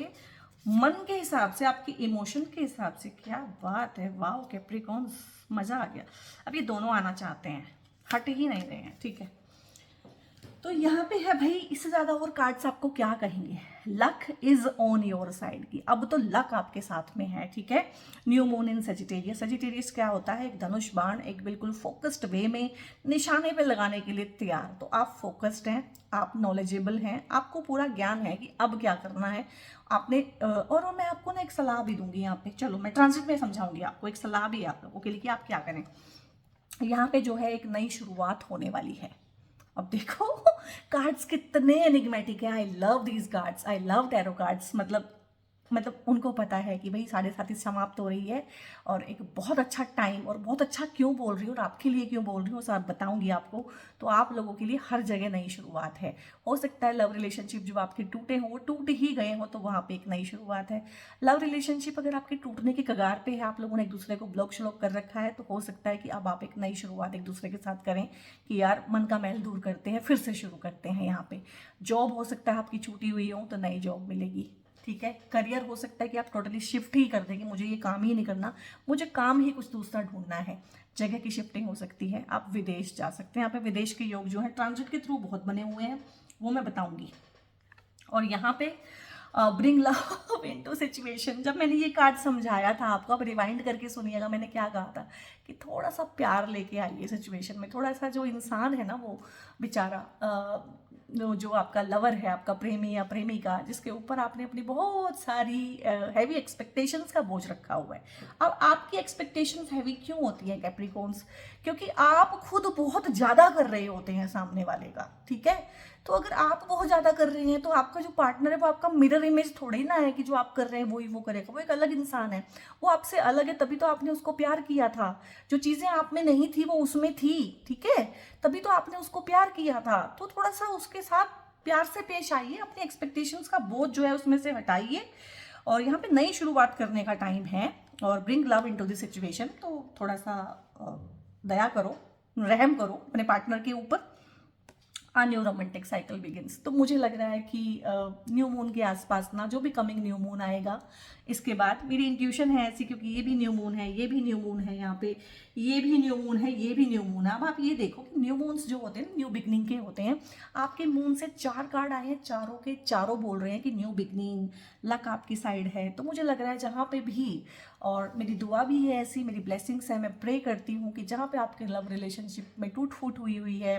मन के हिसाब से, आपकी इमोशन के हिसाब से, क्या बात है, वाह कैप्रिकॉन्स, मज़ा आ गया। अब ये दोनों आना चाहते हैं, हट ही नहीं रहे हैं, ठीक है। तो यहाँ पे है भाई, इससे ज्यादा और कार्ड्स आपको क्या कहेंगे, luck is on your side की, अब तो लक आपके साथ में है, ठीक है। New moon in Sagittarius, Sagittarius क्या होता है, एक धनुष बाण, एक बिल्कुल फोकस्ड वे में निशाने पे लगाने के लिए तैयार। तो आप फोकस्ड हैं, आप नॉलेजेबल हैं, आपको पूरा ज्ञान है कि अब क्या करना है आपने। और मैं आपको ना एक सलाह भी दूंगी यहाँ पे, चलो मैं ट्रांजिट में समझाऊंगी आपको, एक सलाह भी है आप लोगों के लिए कि आप क्या करें। यहाँ पे जो है एक नई शुरुआत होने वाली है। अब देखो कार्ड्स कितने एनिग्मेटिक हैं, I love these cards, I love tarot cards. मतलब उनको पता है कि भाई 7.5 समाप्त हो रही है, और एक बहुत अच्छा टाइम, और बहुत अच्छा क्यों बोल रही हूँ और आपके लिए क्यों बोल रही हूँ सब बताऊंगी आपको। तो आप लोगों के लिए हर जगह नई शुरुआत है। हो सकता है लव रिलेशनशिप जो आपके टूटे हों, वो टूट ही गए हों, तो वहाँ पे एक नई शुरुआत है। लव रिलेशनशिप अगर आपके टूटने के कगार पे है, आप लोगों ने एक दूसरे को ब्लॉक श्लॉक कर रखा है, तो हो सकता है कि अब आप एक नई शुरुआत एक दूसरे के साथ करें कि यार मन का मैल दूर करते हैं, फिर से शुरू करते हैं। यहाँ पे जॉब हो सकता है आपकी छूटी हुई हो, तो नई जॉब मिलेगी, ठीक है। करियर हो सकता है कि आप टोटली शिफ्ट ही कर देंगे, मुझे ये काम ही नहीं करना, मुझे काम ही कुछ दूसरा ढूंढना है। जगह की शिफ्टिंग हो सकती है, आप विदेश जा सकते हैं। यहाँ पे विदेश के योग जो है ट्रांजिट के थ्रू बहुत बने हुए हैं, वो मैं बताऊंगी। और यहाँ पे ब्रिंग लव इनटू सिचुएशन, जब मैंने ये कार्ड समझाया था आपको, अब रिवाइंड करके सुनिएगा मैंने क्या कहा था कि थोड़ा सा प्यार लेके आइए सिचुएशन में। थोड़ा सा जो इंसान है ना, वो बेचारा जो आपका लवर है, आपका प्रेमी या प्रेमिका, जिसके ऊपर आपने अपनी बहुत सारी हैवी एक्सपेक्टेशंस का बोझ रखा हुआ है। अब आपकी एक्सपेक्टेशंस हैवी क्यों होती हैं कैप्रिकॉन्स? क्योंकि आप खुद बहुत ज़्यादा कर रहे होते हैं सामने वाले का, ठीक है। तो अगर आप बहुत ज़्यादा कर रहे हैं, तो आपका जो पार्टनर है वो आपका मिरर इमेज थोड़ी ना है कि जो आप कर रहे हैं वही वो करेगा। वो एक अलग इंसान है, वो आपसे अलग है, तभी तो आपने उसको प्यार किया था। जो चीज़ें आप में नहीं थी वो उसमें थी, ठीक है, तभी तो आपने उसको प्यार किया था। तो थोड़ा सा उसके साथ प्यार से पेश आइए, अपने एक्सपेक्टेशंस का बोझ जो है उसमें से हटाइए, और यहाँ पे नई शुरुआत करने का टाइम है। और bring love into the situation, तो थोड़ा सा दया करो, रहम करो अपने पार्टनर के ऊपर। New romantic cycle begins. तो मुझे लग रहा है कि न्यू मून के आसपास ना, जो भी कमिंग न्यू मून आएगा इसके बाद, मेरी इंट्यूशन है ऐसी, क्योंकि ये भी न्यू मून है, ये भी न्यू मून है, यहाँ पे ये भी न्यू मून है, ये भी न्यू मून है। अब आप ये देखो कि न्यू मून्स जो होते हैं न्यू बिगनिंग के होते हैं। आपके मून से 4 कार्ड आए हैं, चारों के चारों बोल रहे हैं कि न्यू बिगनिंग, लक आपकी साइड है। तो मुझे लग रहा है जहाँ पे भी, और मेरी दुआ भी है ऐसी, मेरी ब्लेसिंग्स है, मैं प्रे करती हूँ कि जहाँ पे आपके लव रिलेशनशिप में टूट फूट हुई हुई है,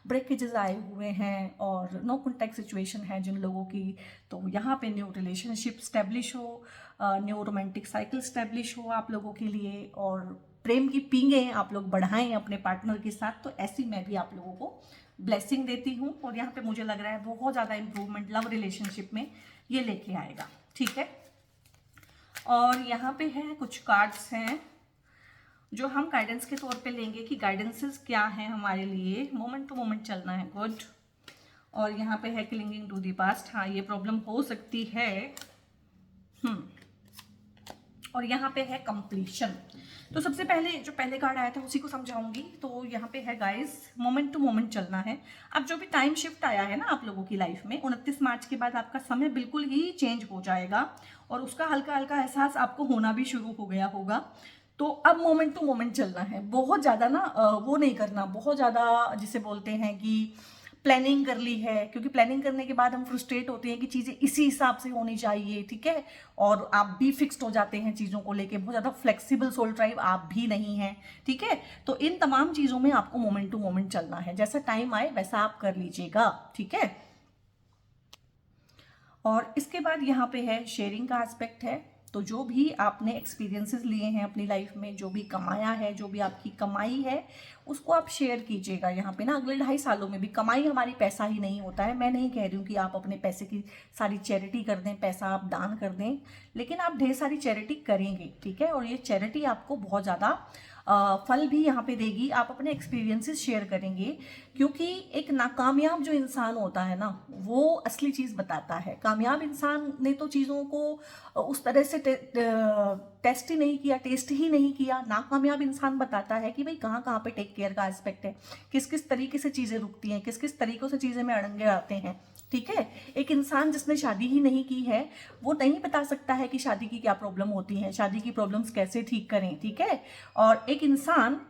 ब्रेकेजेस आए हुए हैं और नो कॉन्टैक्ट सिचुएशन है जिन लोगों की, तो यहाँ पे न्यू रिलेशनशिप स्टैब्लिश हो, न्यू रोमांटिक साइकिल स्टैब्लिश हो आप लोगों के लिए, और प्रेम की पींगे आप लोग बढ़ाएं अपने पार्टनर के साथ। तो ऐसी मैं भी आप लोगों को ब्लेसिंग देती हूँ। और यहाँ पे मुझे लग रहा है बहुत ज़्यादा इंप्रूवमेंट लव रिलेशनशिप में ये लेके आएगा, ठीक है। और यहाँ पे है कुछ कार्ड्स हैं जो हम गाइडेंस के तौर पे लेंगे कि गाइडेंसेस क्या हैं हमारे लिए, मोमेंट टू मोमेंट चलना है, गुड। और यहाँ पे है क्लिंगिंग टू दी पास्ट, हाँ ये प्रॉब्लम हो सकती है। और यहाँ पे है कंप्लीशन। तो सबसे पहले जो पहले कार्ड आया था उसी को समझाऊंगी। तो यहाँ पे है गाइस, मोमेंट टू मोमेंट चलना है। अब जो भी टाइम शिफ्ट आया है ना आप लोगों की लाइफ में, 29 मार्च के बाद आपका समय बिल्कुल ही चेंज हो जाएगा और उसका हल्का हल्का एहसास आपको होना भी शुरू हो गया होगा। तो अब मोमेंट टू मोमेंट चलना है, बहुत ज़्यादा ना वो नहीं करना, बहुत ज़्यादा जिसे बोलते हैं कि प्लानिंग कर ली है, क्योंकि प्लानिंग करने के बाद हम फ्रस्ट्रेट होते हैं कि चीज़ें इसी हिसाब से होनी चाहिए, ठीक है। और आप भी फिक्स्ड हो जाते हैं चीज़ों को लेके, बहुत ज़्यादा फ्लेक्सिबल सोल ट्राइब आप भी नहीं हैं, ठीक है। तो इन तमाम चीज़ों में आपको मोमेंट टू मोमेंट चलना है, जैसा टाइम आए वैसा आप कर लीजिएगा, ठीक है। और इसके बाद यहाँ पे है शेयरिंग का एस्पेक्ट है। तो जो भी आपने एक्सपीरियंसेस लिए हैं अपनी लाइफ में, जो भी कमाया है, जो भी आपकी कमाई है, उसको आप शेयर कीजिएगा। यहाँ पे ना अगले 2.5 सालों में भी, कमाई हमारी पैसा ही नहीं होता है, मैं नहीं कह रही हूँ कि आप अपने पैसे की सारी चैरिटी कर दें, पैसा आप दान कर दें, लेकिन आप ढेर सारी चैरिटी करेंगे, ठीक है। और ये चैरिटी आपको बहुत ज़्यादा फल भी यहाँ पे देगी। आप अपने एक्सपीरियंसेस शेयर करेंगे, क्योंकि एक नाकामयाब जो इंसान होता है ना, वो असली चीज़ बताता है। कामयाब इंसान ने तो चीज़ों को उस तरह से टेस्ट ही नहीं किया, टेस्ट ही नहीं किया। नाकामयाब इंसान बताता है कि भाई कहाँ कहाँ पे टेक केयर का एस्पेक्ट है, किस किस तरीके से चीज़ें रुकती हैं, किस किस तरीक़ों से चीज़ें में अड़ंगे आते हैं, ठीक है। एक इंसान जिसने शादी ही नहीं की है, वो नहीं बता सकता है कि शादी की क्या प्रॉब्लम होती है, शादी की प्रॉब्लम्स कैसे ठीक करें, ठीक है। और एक इंसान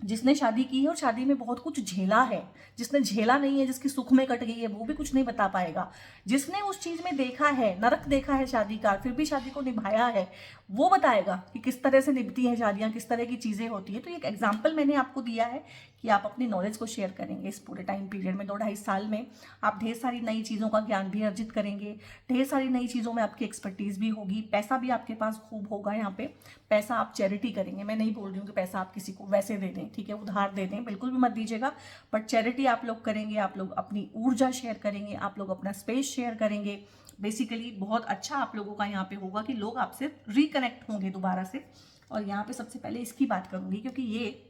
जिसने शादी की है और शादी में बहुत कुछ झेला है, जिसने झेला नहीं है, जिसकी सुख में कट गई है, वो भी कुछ नहीं बता पाएगा। जिसने उस चीज़ में देखा है, नरक देखा है शादी का, फिर भी शादी को निभाया है, वो बताएगा कि किस तरह से निभती हैं शादियाँ, किस तरह की चीज़ें होती है। तो एक एग्जाम्पल मैंने आपको दिया है कि आप अपनी नॉलेज को शेयर करेंगे। इस पूरे टाइम पीरियड में 2-2.5 साल में आप ढेर सारी नई चीज़ों का ज्ञान भी अर्जित करेंगे, ढेर सारी नई चीज़ों में आपकी एक्सपर्टीज़ भी होगी, पैसा भी आपके पास खूब होगा। यहाँ पे पैसा आप चैरिटी करेंगे, मैं नहीं बोल रही हूँ कि पैसा आप किसी को वैसे दे दें, ठीक है, उधार दे दें, बिल्कुल भी मत दीजिएगा, बट चैरिटी आप लोग करेंगे, आप लोग अपनी ऊर्जा शेयर करेंगे, आप लोग अपना स्पेस शेयर करेंगे। बेसिकली बहुत अच्छा आप लोगों का यहाँ पे होगा कि लोग आपसे रिकनेक्ट होंगे दोबारा से। और यहाँ पे सबसे पहले इसकी बात करूँगी, क्योंकि ये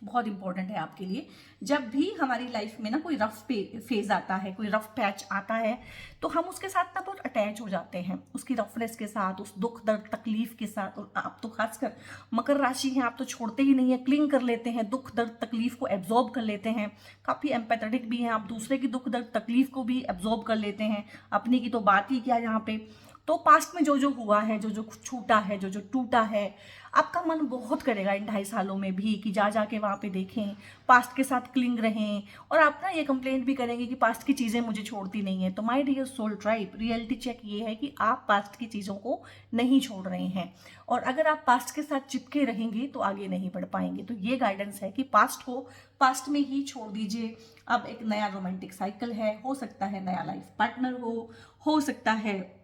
बहुत इंपॉर्टेंट है आपके लिए। जब भी हमारी लाइफ में ना कोई रफ फेज आता है, कोई रफ पैच आता है, तो हम उसके साथ ना बहुत अटैच हो जाते हैं, उसकी रफनेस के साथ, उस दुख दर्द तकलीफ के साथ। और आप तो खासकर मकर राशि हैं, आप तो छोड़ते ही नहीं है, क्लिंग कर लेते हैं, दुख दर्द तकलीफ को एब्जॉर्ब कर लेते हैं, काफ़ी एम्पैथेटिक भी हैं आप, दूसरे की दुख दर्द तकलीफ को भी एब्जॉर्ब कर लेते हैं, अपनी की तो बात ही क्या यहाँ पे। तो पास्ट में जो जो हुआ है, जो जो छूटा है, जो जो टूटा है, आपका मन बहुत करेगा इन 2.5 सालों में भी कि जा जाके वहाँ पे देखें, पास्ट के साथ क्लिंग रहें। और आप ना ये कंप्लेंट भी करेंगे कि पास्ट की चीज़ें मुझे छोड़ती नहीं है। तो my dear soul tribe, reality check ये है कि आप पास्ट की चीज़ों को नहीं छोड़ रहे हैं, और अगर आप पास्ट के साथ चिपके रहेंगे तो आगे नहीं बढ़ पाएंगे। तो ये गाइडेंस है कि पास्ट को पास्ट में ही छोड़ दीजिए। अब एक नया रोमांटिक साइकिल है, हो सकता है नया लाइफ पार्टनर हो सकता है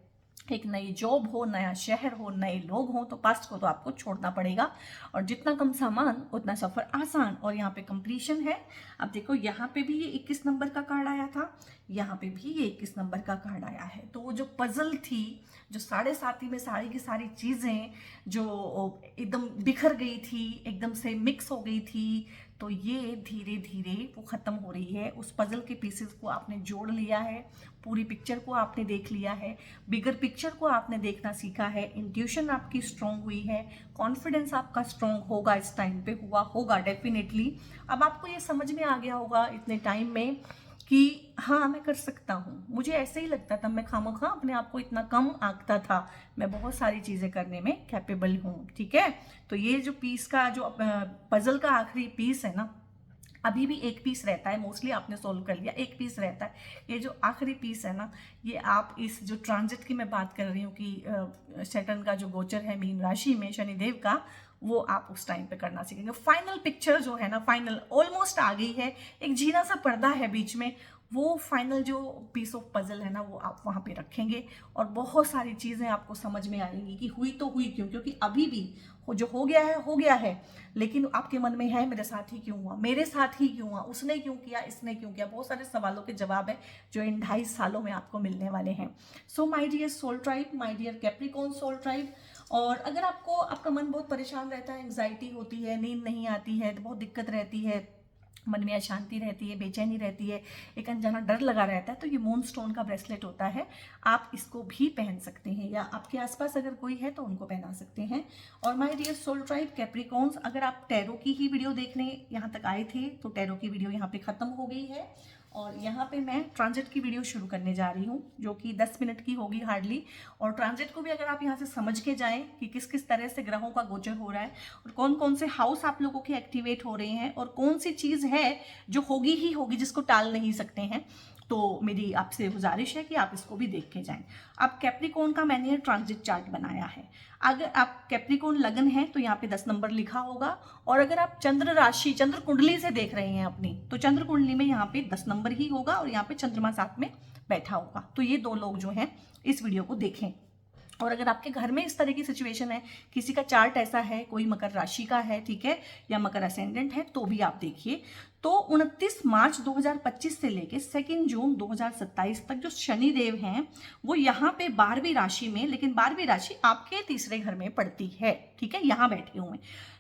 एक नई जॉब हो, नया शहर हो, नए लोग हों। तो पास्ट को तो आपको छोड़ना पड़ेगा, और जितना कम सामान उतना सफ़र आसान। और यहाँ पे कंप्लीशन है। अब देखो यहाँ पे भी ये 21 नंबर का कार्ड आया था, यहाँ पे भी ये 21 नंबर का कार्ड आया है। तो वो जो पजल थी, जो 7.5 में सारी की सारी चीज़ें जो एकदम बिखर गई थी, एकदम से मिक्स हो गई थी, तो ये धीरे धीरे वो ख़त्म हो रही है। उस पजल के पीसेस को आपने जोड़ लिया है, पूरी पिक्चर को आपने देख लिया है, बिगर पिक्चर को आपने देखना सीखा है, इंट्यूशन आपकी स्ट्रॉन्ग हुई है, कॉन्फिडेंस आपका स्ट्रॉन्ग होगा, इस टाइम पे हुआ होगा डेफिनेटली। अब आपको ये समझ में आ गया होगा इतने टाइम में कि हाँ मैं कर सकता हूँ। मुझे ऐसे ही लगता था, मैं खामोखा अपने आप को इतना कम आंकता था, मैं बहुत सारी चीज़ें करने में कैपेबल हूँ। ठीक है, तो ये जो पीस का जो पजल का आखिरी पीस है ना, अभी भी एक पीस रहता है, मोस्टली आपने सोल्व कर लिया, एक पीस रहता है। ये जो आखिरी पीस है ना, ये आप इस जो ट्रांजिट की मैं बात कर रही हूँ कि सैटर्न का जो गोचर है मीन राशि में शनिदेव का, वो आप उस टाइम पे करना सीखेंगे। फाइनल पिक्चर जो है ना, फाइनल ऑलमोस्ट आ गई है, एक झीना सा पर्दा है बीच में, वो फाइनल जो पीस ऑफ पजल है ना, वो आप वहाँ पे रखेंगे और बहुत सारी चीज़ें आपको समझ में आएंगी कि हुई तो हुई क्यों, क्योंकि अभी भी जो हो गया है हो गया है, लेकिन आपके मन में है मेरे साथ ही क्यों हुआ, मेरे साथ ही क्यों हुआ, उसने क्यों किया, इसने क्यों किया। बहुत सारे सवालों के जवाब है जो इन 2.5 सालों में आपको मिलने वाले हैं। So my dear soul tribe, my dear Capricorn soul tribe, और अगर आपको आपका मन बहुत परेशान रहता है, एंग्जाइटी होती है, नींद नहीं आती है, बहुत दिक्कत रहती है, मन में अशांति रहती है, बेचैनी रहती है, एक अनजाना डर लगा रहता है, तो ये मून स्टोन का ब्रेसलेट होता है, आप इसको भी पहन सकते हैं, या आपके आसपास अगर कोई है तो उनको पहना सकते हैं। और my dear soul tribe Capricorns, अगर आप टैरो की ही वीडियो देखने यहाँ तक आए थे तो टैरो की वीडियो यहाँ पे ख़त्म हो गई है, और यहाँ पे मैं ट्रांजिट की वीडियो शुरू करने जा रही हूँ जो कि 10 मिनट की होगी हार्डली। और ट्रांजिट को भी अगर आप यहाँ से समझ के जाएं कि किस किस तरह से ग्रहों का गोचर हो रहा है और कौन कौन से हाउस आप लोगों के एक्टिवेट हो रहे हैं और कौन सी चीज़ है जो होगी ही होगी, जिसको टाल नहीं सकते हैं, तो मेरी आपसे गुजारिश है कि आप इसको भी देख के जाएं। अब कैप्रिकॉर्न का मैंने ट्रांजिट चार्ट बनाया है। अगर आप कैप्रिकॉर्न लगन है तो यहाँ पे 10 नंबर लिखा होगा, और अगर आप चंद्र राशि चंद्र कुंडली से देख रहे हैं अपनी, तो चंद्र कुंडली में यहाँ पे 10 नंबर ही होगा और यहाँ पे चंद्रमा साथ में बैठा होगा। तो ये 2 लोग जो हैं इस वीडियो को देखें। और अगर आपके घर में इस तरह की सिचुएशन है, किसी का चार्ट ऐसा है, कोई मकर राशि का है, ठीक है, या मकर असेंडेंट है, तो भी आप देखिए। तो 29 मार्च 2025 से लेके 2 जून 2027 तक जो शनिदेव हैं वो यहाँ पे 12वीं राशि में, लेकिन 12वीं राशि आपके तीसरे घर में पड़ती है, ठीक है, यहाँ बैठे हुए।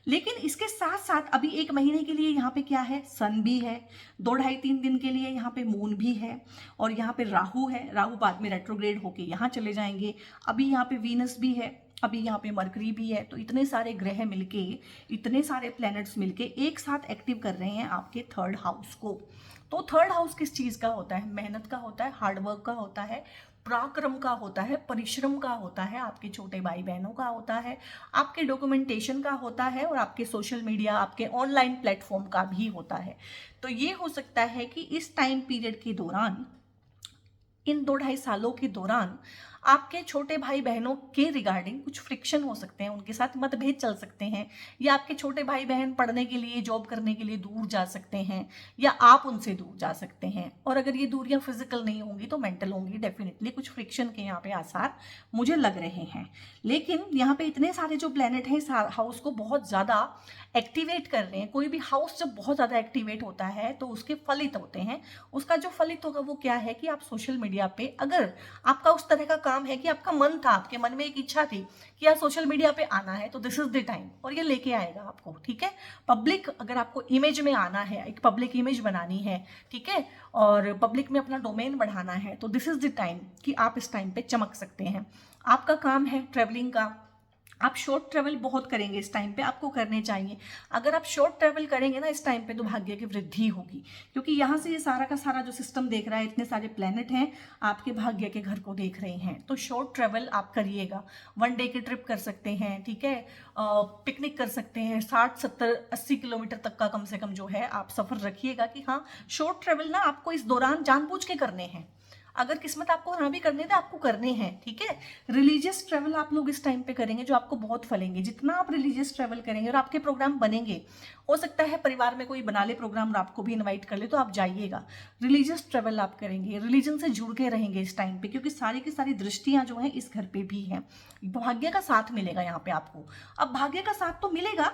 लेकिन इसके साथ साथ अभी 1 महीने के लिए यहाँ पे क्या है, सन भी है, 2 ढाई 3 दिन के लिए यहाँ पे मून भी है, और यहाँ पे राहु है, राहु बाद में रेट्रोग्रेड होके यहाँ चले जाएंगे। अभी यहाँ पे वीनस भी है, अभी यहाँ पे मरकरी भी है। तो इतने सारे ग्रह मिलके, इतने सारे प्लैनेट्स मिलके एक साथ एक्टिव कर रहे हैं आपके 3rd हाउस को। तो 3rd हाउस किस चीज़ का होता है, मेहनत का होता है, हार्डवर्क का होता है, पराक्रम का होता है, परिश्रम का होता है, आपके छोटे भाई बहनों का होता है, आपके डॉक्यूमेंटेशन का होता है, और आपके सोशल मीडिया, आपके ऑनलाइन प्लेटफॉर्म का भी होता है। तो ये हो सकता है कि इस टाइम पीरियड के दौरान, इन 2 ढाई सालों के दौरान आपके छोटे भाई बहनों के रिगार्डिंग कुछ फ्रिक्शन हो सकते हैं, उनके साथ मतभेद चल सकते हैं, या आपके छोटे भाई बहन पढ़ने के लिए, जॉब करने के लिए दूर जा सकते हैं, या आप उनसे दूर जा सकते हैं। और अगर ये दूरियां फिजिकल नहीं होंगी तो मेंटल होंगी, डेफिनेटली कुछ फ्रिक्शन के यहाँ पे आसार मुझे लग रहे हैं। लेकिन यहाँ पे इतने सारे जो प्लैनेट हैं इस हाउस को बहुत ज़्यादा एक्टिवेट कर रहे हैं। कोई भी हाउस जब बहुत ज़्यादा एक्टिवेट होता है तो उसके फलित होते हैं। उसका जो फलित होगा वो क्या है कि आप सोशल मीडिया पे, अगर आपका उस तरह का काम है कि आपका मन था, आपके मन में एक इच्छा थी कि यार सोशल मीडिया पे आना है, तो दिस इज द टाइम, और ये लेके आएगा आपको, ठीक है। पब्लिक, अगर आपको इमेज में आना है, एक पब्लिक इमेज बनानी है, ठीक है, और पब्लिक में अपना डोमेन बढ़ाना है, तो दिस इज द टाइम कि आप इस टाइम पे चमक सकते हैं। आपका काम है ट्रेवलिंग का, आप शॉर्ट ट्रेवल बहुत करेंगे इस टाइम पे, आपको करने चाहिए। अगर आप शॉर्ट ट्रेवल करेंगे ना इस टाइम पे तो भाग्य की वृद्धि होगी, क्योंकि यहाँ से ये सारा का सारा जो सिस्टम देख रहा है, इतने सारे प्लेनेट हैं आपके भाग्य के घर को देख रहे हैं। तो शॉर्ट ट्रेवल आप करिएगा, 1 डे की ट्रिप कर सकते हैं, ठीक है, पिकनिक कर सकते हैं, 60 70 80 किलोमीटर तक का कम से कम जो है आप सफ़र रखिएगा कि हाँ शॉर्ट ट्रेवल ना आपको इस दौरान जानबूझ के करने हैं। अगर किस्मत आपको ना भी करने तो आपको करने हैं, ठीक है। रिलीजियस ट्रैवल आप लोग इस टाइम पे करेंगे जो आपको बहुत फलेंगे। जितना आप रिलीजियस ट्रैवल करेंगे और आपके प्रोग्राम बनेंगे, हो सकता है परिवार में कोई बना ले प्रोग्राम और आपको भी इनवाइट कर ले तो आप जाइएगा। रिलीजियस ट्रैवल आप करेंगे, रिलीजन से जुड़ के रहेंगे इस टाइम पे, क्योंकि सारी की सारी दृष्टियां जो हैं इस घर पे भी हैं। भाग्य का साथ मिलेगा यहाँ पे आपको। अब भाग्य का साथ तो मिलेगा,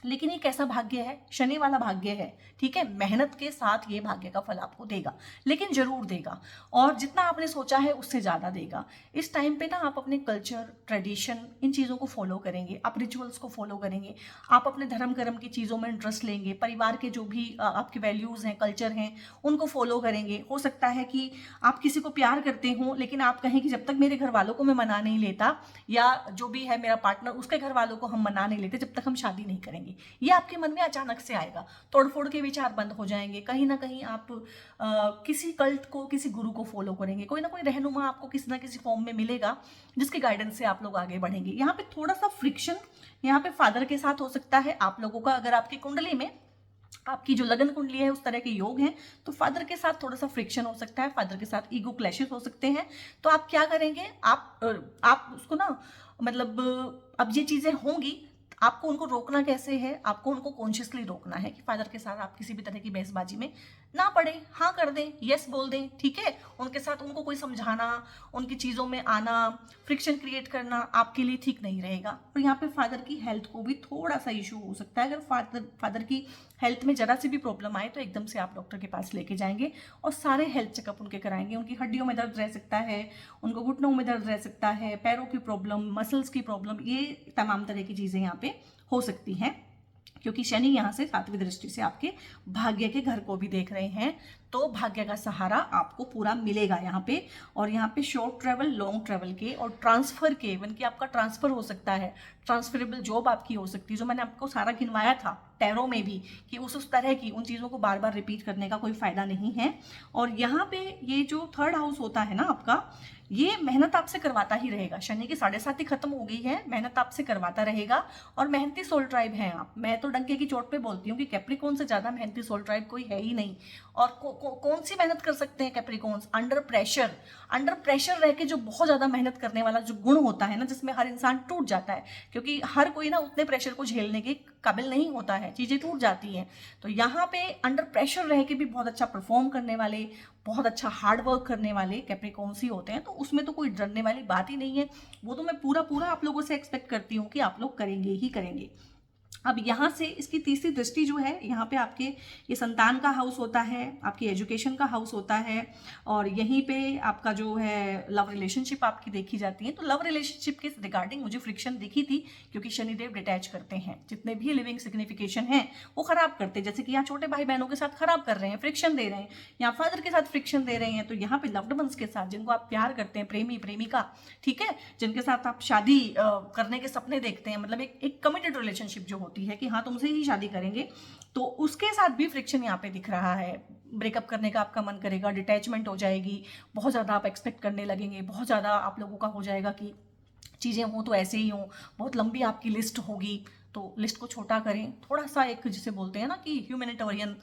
लेकिन ये कैसा भाग्य है, शनि वाला भाग्य है, ठीक है। मेहनत के साथ ये भाग्य का फल आपको देगा, लेकिन जरूर देगा, और जितना आपने सोचा है उससे ज़्यादा देगा। इस टाइम पे ना आप अपने कल्चर, ट्रेडिशन, इन चीज़ों को फॉलो करेंगे, आप रिचुअल्स को फॉलो करेंगे, आप अपने धर्म कर्म की चीज़ों में इंटरेस्ट लेंगे, परिवार के जो भी आपके वैल्यूज़ हैं, कल्चर हैं, उनको फॉलो करेंगे। हो सकता है कि आप किसी को प्यार करते हो, लेकिन आप कहें कि जब तक मेरे घर वालों को मैं मना नहीं लेता, या जो भी है मेरा पार्टनर, उसके घर वालों को हम मना नहीं लेते, जब तक हम शादी नहीं करेंगे। जाएंगी। ये आपके मन में अचानक से आएगा, तोड़फोड़ के विचार बंद हो जाएंगे, कहीं ना कहीं आप किसी कल्ट को, किसी गुरु को फॉलो करेंगे, कोई ना कोई रहनुमा आपको किसी ना किसी फॉर्म में मिलेगा जिसके गाइडेंस से आप लोग आगे बढ़ेंगे। यहाँ पे थोड़ा सा फ्रिक्शन यहाँ पे फादर के साथ हो सकता है आप लोगों का, अगर आपकी कुंडली में आपकी जो लगन कुंडली है उस तरह के योग हैं तो फादर के साथ थोड़ा सा फ्रिक्शन हो सकता है, फादर के साथ ईगो क्लैशेस हो सकते हैं। तो आप क्या करेंगे, आप उसको ना मतलब अब ये चीजें होंगी, आपको उनको रोकना कैसे है, आपको उनको कॉन्शियसली रोकना है कि फादर के साथ आप किसी भी तरह की बहसबाजी में ना पड़े, हाँ कर दें, यस बोल दें, ठीक है। उनके साथ उनको कोई समझाना, उनकी चीज़ों में आना, फ्रिक्शन क्रिएट करना आपके लिए ठीक नहीं रहेगा। और यहाँ पे फादर की हेल्थ को भी थोड़ा सा इशू हो सकता है। अगर फादर की हेल्थ में जरा सी भी प्रॉब्लम आए तो एकदम से आप डॉक्टर के पास लेके जाएंगे और सारे हेल्थ चेकअप उनके कराएंगे। उनकी हड्डियों में दर्द रह सकता है, उनको घुटनों में दर्द रह सकता है, पैरों की प्रॉब्लम, मसल्स की प्रॉब्लम, ये तमाम तरह की चीज़ें यहाँ पे हो सकती हैं, क्योंकि शनि यहाँ से 7वीं दृष्टि से आपके भाग्य के घर को भी देख रहे हैं। तो भाग्य का सहारा आपको पूरा मिलेगा यहाँ पे। और यहाँ पे शॉर्ट ट्रैवल, लॉन्ग ट्रैवल के और ट्रांसफर के, इवन कि आपका ट्रांसफर हो सकता है, ट्रांसफरेबल जॉब आपकी हो सकती है, जो मैंने आपको सारा गिनवाया था टैरो में भी कि उस तरह की उन चीज़ों को बार बार रिपीट करने का कोई फायदा नहीं है। और यहाँ पे ये जो 3rd हाउस होता है ना आपका, ये मेहनत आपसे करवाता ही रहेगा। शनि की 7.5 खत्म हो गई है, मेहनत आपसे करवाता रहेगा और मेहनती सोल ट्राइब हैं आप। मैं तो डंके की चोट पे बोलती हूँ कि कैप्रिकॉन से ज़्यादा मेहनती सोल ट्राइब कोई है ही नहीं। और कौन सी मेहनत कर सकते हैं Capricorns, under pressure. Under pressure रह के जो बहुत ज़्यादा मेहनत करने वाला जो गुण होता है ना, जिसमें हर इंसान टूट जाता है, क्योंकि हर कोई ना उतने प्रेशर को झेलने के काबिल नहीं होता है, चीज़ें टूट जाती हैं। तो यहाँ पे अंडर प्रेशर रह के भी बहुत अच्छा परफॉर्म करने वाले, बहुत अच्छा हार्ड वर्क करने वाले कैप्रिकॉन्स ही होते हैं। तो उसमें तो कोई डरने वाली बात ही नहीं है, वो तो मैं पूरा आप लोगों से एक्सपेक्ट करती हूँ कि आप लोग करेंगे ही करेंगे। अब यहाँ से इसकी तीसरी दृष्टि जो है, यहाँ पे आपके ये संतान का हाउस होता है, आपकी एजुकेशन का हाउस होता है, और यहीं पे आपका जो है लव रिलेशनशिप आपकी देखी जाती है। तो लव रिलेशनशिप के रिगार्डिंग मुझे फ्रिक्शन दिखी थी, क्योंकि शनिदेव डिटैच करते हैं, जितने भी लिविंग सिग्निफिकेशन है वो खराब करते हैं। जैसे कि यहाँ छोटे भाई बहनों के साथ खराब कर रहे हैं, फ्रिक्शन दे रहे हैं, यहाँ फादर के साथ फ्रिक्शन दे रहे हैं। तो यहाँ पे लव्ड वंस के साथ, जिनको आप प्यार करते हैं, प्रेमी प्रेमिका, ठीक है, जिनके साथ आप शादी करने के सपने देखते हैं, मतलब एक कमिटेड रिलेशनशिप जो होती है कि हाँ तुमसे ही शादी करेंगे, तो उसके साथ भी फ्रिक्शन यहाँ पे दिख रहा है। ब्रेकअप करने का आपका मन करेगा, डिटैचमेंट हो जाएगी, बहुत ज़्यादा आप एक्सपेक्ट करने लगेंगे, बहुत ज़्यादा आप लोगों का हो जाएगा कि चीज़ें हों तो ऐसे ही हों, बहुत लंबी आपकी लिस्ट होगी। तो लिस्ट को छोटा करें, थोड़ा सा एक जिसे बोलते हैं ना कि ह्यूमैनिटेरियन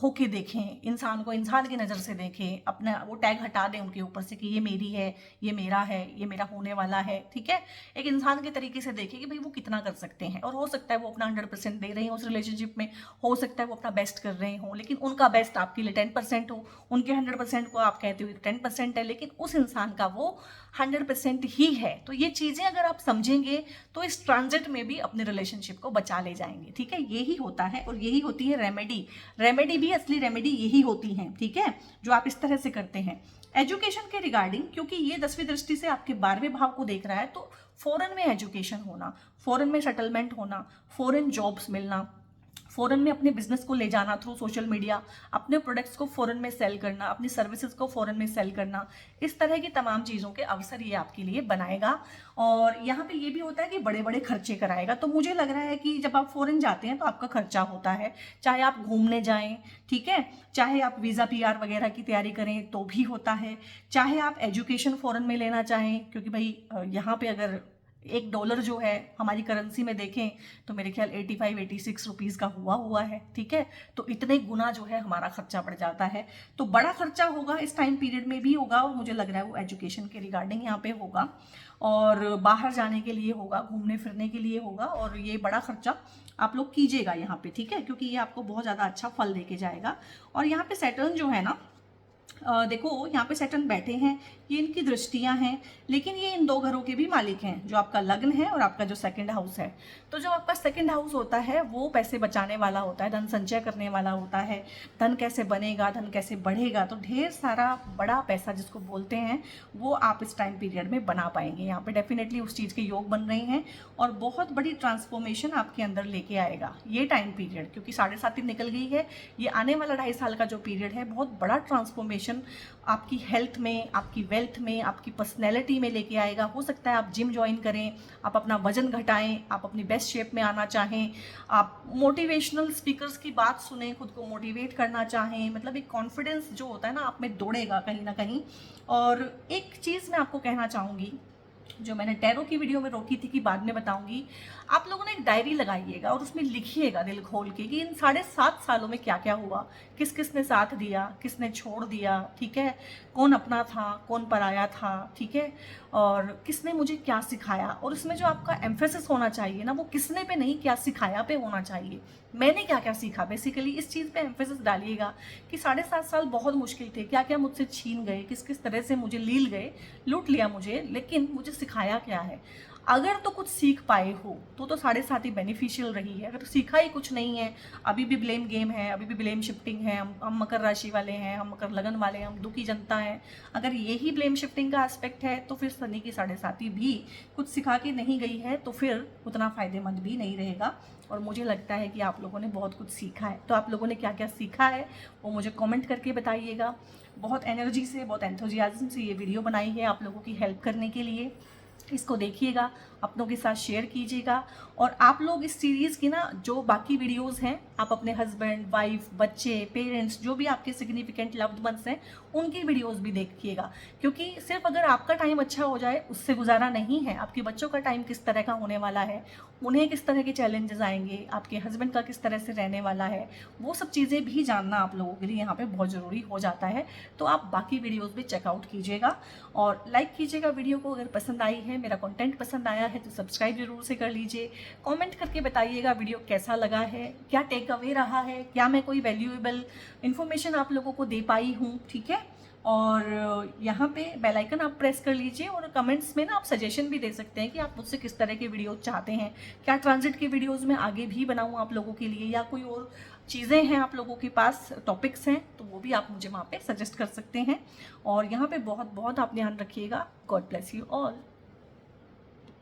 होके देखें, इंसान को इंसान की नज़र से देखें, अपना वो टैग हटा दें उनके ऊपर से कि ये मेरी है, ये मेरा है, ये मेरा होने वाला है, ठीक है। एक इंसान के तरीके से देखें कि भाई वो कितना कर सकते हैं, और हो सकता है वो अपना 100% दे रहे हो उस रिलेशनशिप में, हो सकता है वो अपना बेस्ट कर रहे हो, लेकिन उनका बेस्ट आपके लिए 10% हो, उनके 100% को आप कहते हो 10% है, लेकिन उस इंसान का वो 100% ही है। तो ये चीज़ें अगर आप समझेंगे तो इस ट्रांजिट में भी अपने रिलेशनशिप को बचा ले जाएंगे, ठीक है। यही होता है, और यही होती है रेमेडी भी असली रेमेडी यही होती हैं, ठीक है, जो आप इस तरह से करते हैं। एजुकेशन के रिगार्डिंग, क्योंकि ये 10वीं दृष्टि से आपके 12वें भाव को देख रहा है, तो फॉरेन में एजुकेशन होना, फॉरेन में सेटलमेंट होना, फॉरेन जॉब्स मिलना, फॉरेन में अपने बिजनेस को ले जाना थ्रू सोशल मीडिया, अपने प्रोडक्ट्स को फॉरेन में सेल करना, अपनी सर्विसेज को फॉरेन में सेल करना, इस तरह की तमाम चीज़ों के अवसर ये आपके लिए बनाएगा। और यहाँ पे ये भी होता है कि बड़े बड़े खर्चे कराएगा। तो मुझे लग रहा है कि जब आप फॉरेन जाते हैं तो आपका खर्चा होता है, चाहे आप घूमने जाएं, ठीक है, चाहे आप वीज़ा PR वगैरह की तैयारी करें तो भी होता है, चाहे आप एजुकेशन फॉरेन में लेना चाहें, क्योंकि भाई यहाँ पे अगर $1 जो है हमारी करेंसी में देखें तो मेरे ख्याल 85-86 रुपीज़ का हुआ है, ठीक है। तो इतने गुना जो है हमारा खर्चा बढ़ जाता है। तो बड़ा खर्चा होगा, इस टाइम पीरियड में भी होगा, और मुझे लग रहा है वो एजुकेशन के रिगार्डिंग यहाँ पे होगा, और बाहर जाने के लिए होगा, घूमने फिरने के लिए होगा, और ये बड़ा खर्चा आप लोग कीजिएगा यहाँ पे, ठीक है, क्योंकि ये आपको बहुत ज़्यादा अच्छा फल देके जाएगा। और यहाँ पे सैटर्न जो है ना, देखो यहाँ पे सैटर्न बैठे हैं, ये इनकी दृष्टियां हैं, लेकिन ये इन 2 घरों के भी मालिक हैं, जो आपका लग्न है और आपका जो 2nd हाउस है। तो जो आपका 2nd हाउस होता है वो पैसे बचाने वाला होता है, धन संचय करने वाला होता है, धन कैसे बनेगा, धन कैसे बढ़ेगा। तो ढेर सारा बड़ा पैसा जिसको बोलते हैं वो आप इस टाइम पीरियड में बना पाएंगे। यहाँ पे डेफिनेटली उस चीज़ के योग बन रहे हैं, और बहुत बड़ी ट्रांसफॉर्मेशन आपके अंदर लेके आएगा ये टाइम पीरियड, क्योंकि 7.5 निकल गई है। ये आने वाला 2.5 साल का जो पीरियड है, बहुत बड़ा ट्रांसफॉर्मेशन आपकी हेल्थ में, आपकी हेल्थ में, आपकी पर्सनैलिटी में लेके आएगा। हो सकता है आप जिम ज्वाइन करें, आप अपना वजन घटाएं, आप अपनी बेस्ट शेप में आना चाहें, आप मोटिवेशनल स्पीकर्स की बात सुने, खुद को मोटिवेट करना चाहें, मतलब एक कॉन्फिडेंस जो होता है ना आप में दौड़ेगा कहीं ना कहीं। और एक चीज़ मैं आपको कहना चाहूँगी, जो मैंने टैरो की वीडियो में रोकी थी कि बाद में बताऊंगी, आप लोगों ने एक डायरी लगाइएगा और उसमें लिखिएगा दिल खोल के कि इन 7.5 सालों में क्या क्या हुआ, किस किस ने साथ दिया, किसने छोड़ दिया, ठीक है, कौन अपना था, कौन पराया था, ठीक है, और किसने मुझे क्या सिखाया। और उसमें जो आपका एम्फेसिस होना चाहिए ना, वो किसने पे नहीं, क्या सिखाया पे होना चाहिए। मैंने क्या क्या सीखा, बेसिकली इस चीज़ पे एम्फेसिस डालिएगा कि 7.5 साल बहुत मुश्किल थे, क्या क्या मुझसे छीन गए, किस किस तरह से मुझे लील गए, लूट लिया मुझे, लेकिन मुझे सिखाया क्या है। अगर तो कुछ सीख पाए हो तो 7.5 ही बेनिफिशियल रही है। अगर सीखा ही कुछ नहीं है, अभी भी ब्लेम गेम है, अभी भी ब्लेम शिफ्टिंग है, हम मकर राशि वाले हैं, हम मकर लगन वाले हैं, हम दुखी जनता हैं, अगर यही ब्लेम शिफ्टिंग का एस्पेक्ट है तो फिर शनि की 7.5 भी कुछ सिखा के नहीं गई है, तो फिर उतना फ़ायदेमंद भी नहीं रहेगा। और मुझे लगता है कि आप लोगों ने बहुत कुछ सीखा है। तो आप लोगों ने क्या क्या सीखा है वो मुझे कमेंट करके बताइएगा। बहुत एनर्जी से, बहुत एंथुजियाज्म से ये वीडियो बनाई है आप लोगों की हेल्प करने के लिए। इसको देखिएगा, अपनों के साथ शेयर कीजिएगा। और आप लोग इस सीरीज़ की ना जो बाकी वीडियोस हैं, आप अपने हस्बैंड, वाइफ, बच्चे, पेरेंट्स, जो भी आपके सिग्निफिकेंट लव्ड वंस हैं, उनकी वीडियोस भी देखिएगा। क्योंकि सिर्फ अगर आपका टाइम अच्छा हो जाए उससे गुजारा नहीं है। आपके बच्चों का टाइम किस तरह का होने वाला है, उन्हें किस तरह के चैलेंजेस आएंगे, आपके हस्बैंड का किस तरह से रहने वाला है, वो सब चीज़ें भी जानना आप लोगों के लिए यहाँ पे बहुत ज़रूरी हो जाता है। तो आप बाकी वीडियोज़ भी चेकआउट कीजिएगा और लाइक कीजिएगा वीडियो को। अगर पसंद आई है, मेरा कंटेंट पसंद आया है तो सब्सक्राइब जरूर से कर लीजिए। कमेंट करके बताइएगा वीडियो कैसा लगा है, क्या टेक अवे रहा है, क्या मैं कोई वैल्यूएबल इन्फॉर्मेशन आप लोगों को दे पाई हूँ, ठीक है। और यहाँ पे बेल आइकन आप प्रेस कर लीजिए और कमेंट्स में ना आप सजेशन भी दे सकते हैं कि आप मुझसे किस तरह के वीडियो चाहते हैं। क्या ट्रांजिट के वीडियोज़ में आगे भी बनाऊँ आप लोगों के लिए, या कोई और चीज़ें हैं आप लोगों के पास, टॉपिक्स हैं, तो वो भी आप मुझे वहाँ पे सजेस्ट कर सकते हैं। और यहाँ पे बहुत बहुत आप ध्यान रखिएगा। God bless you all.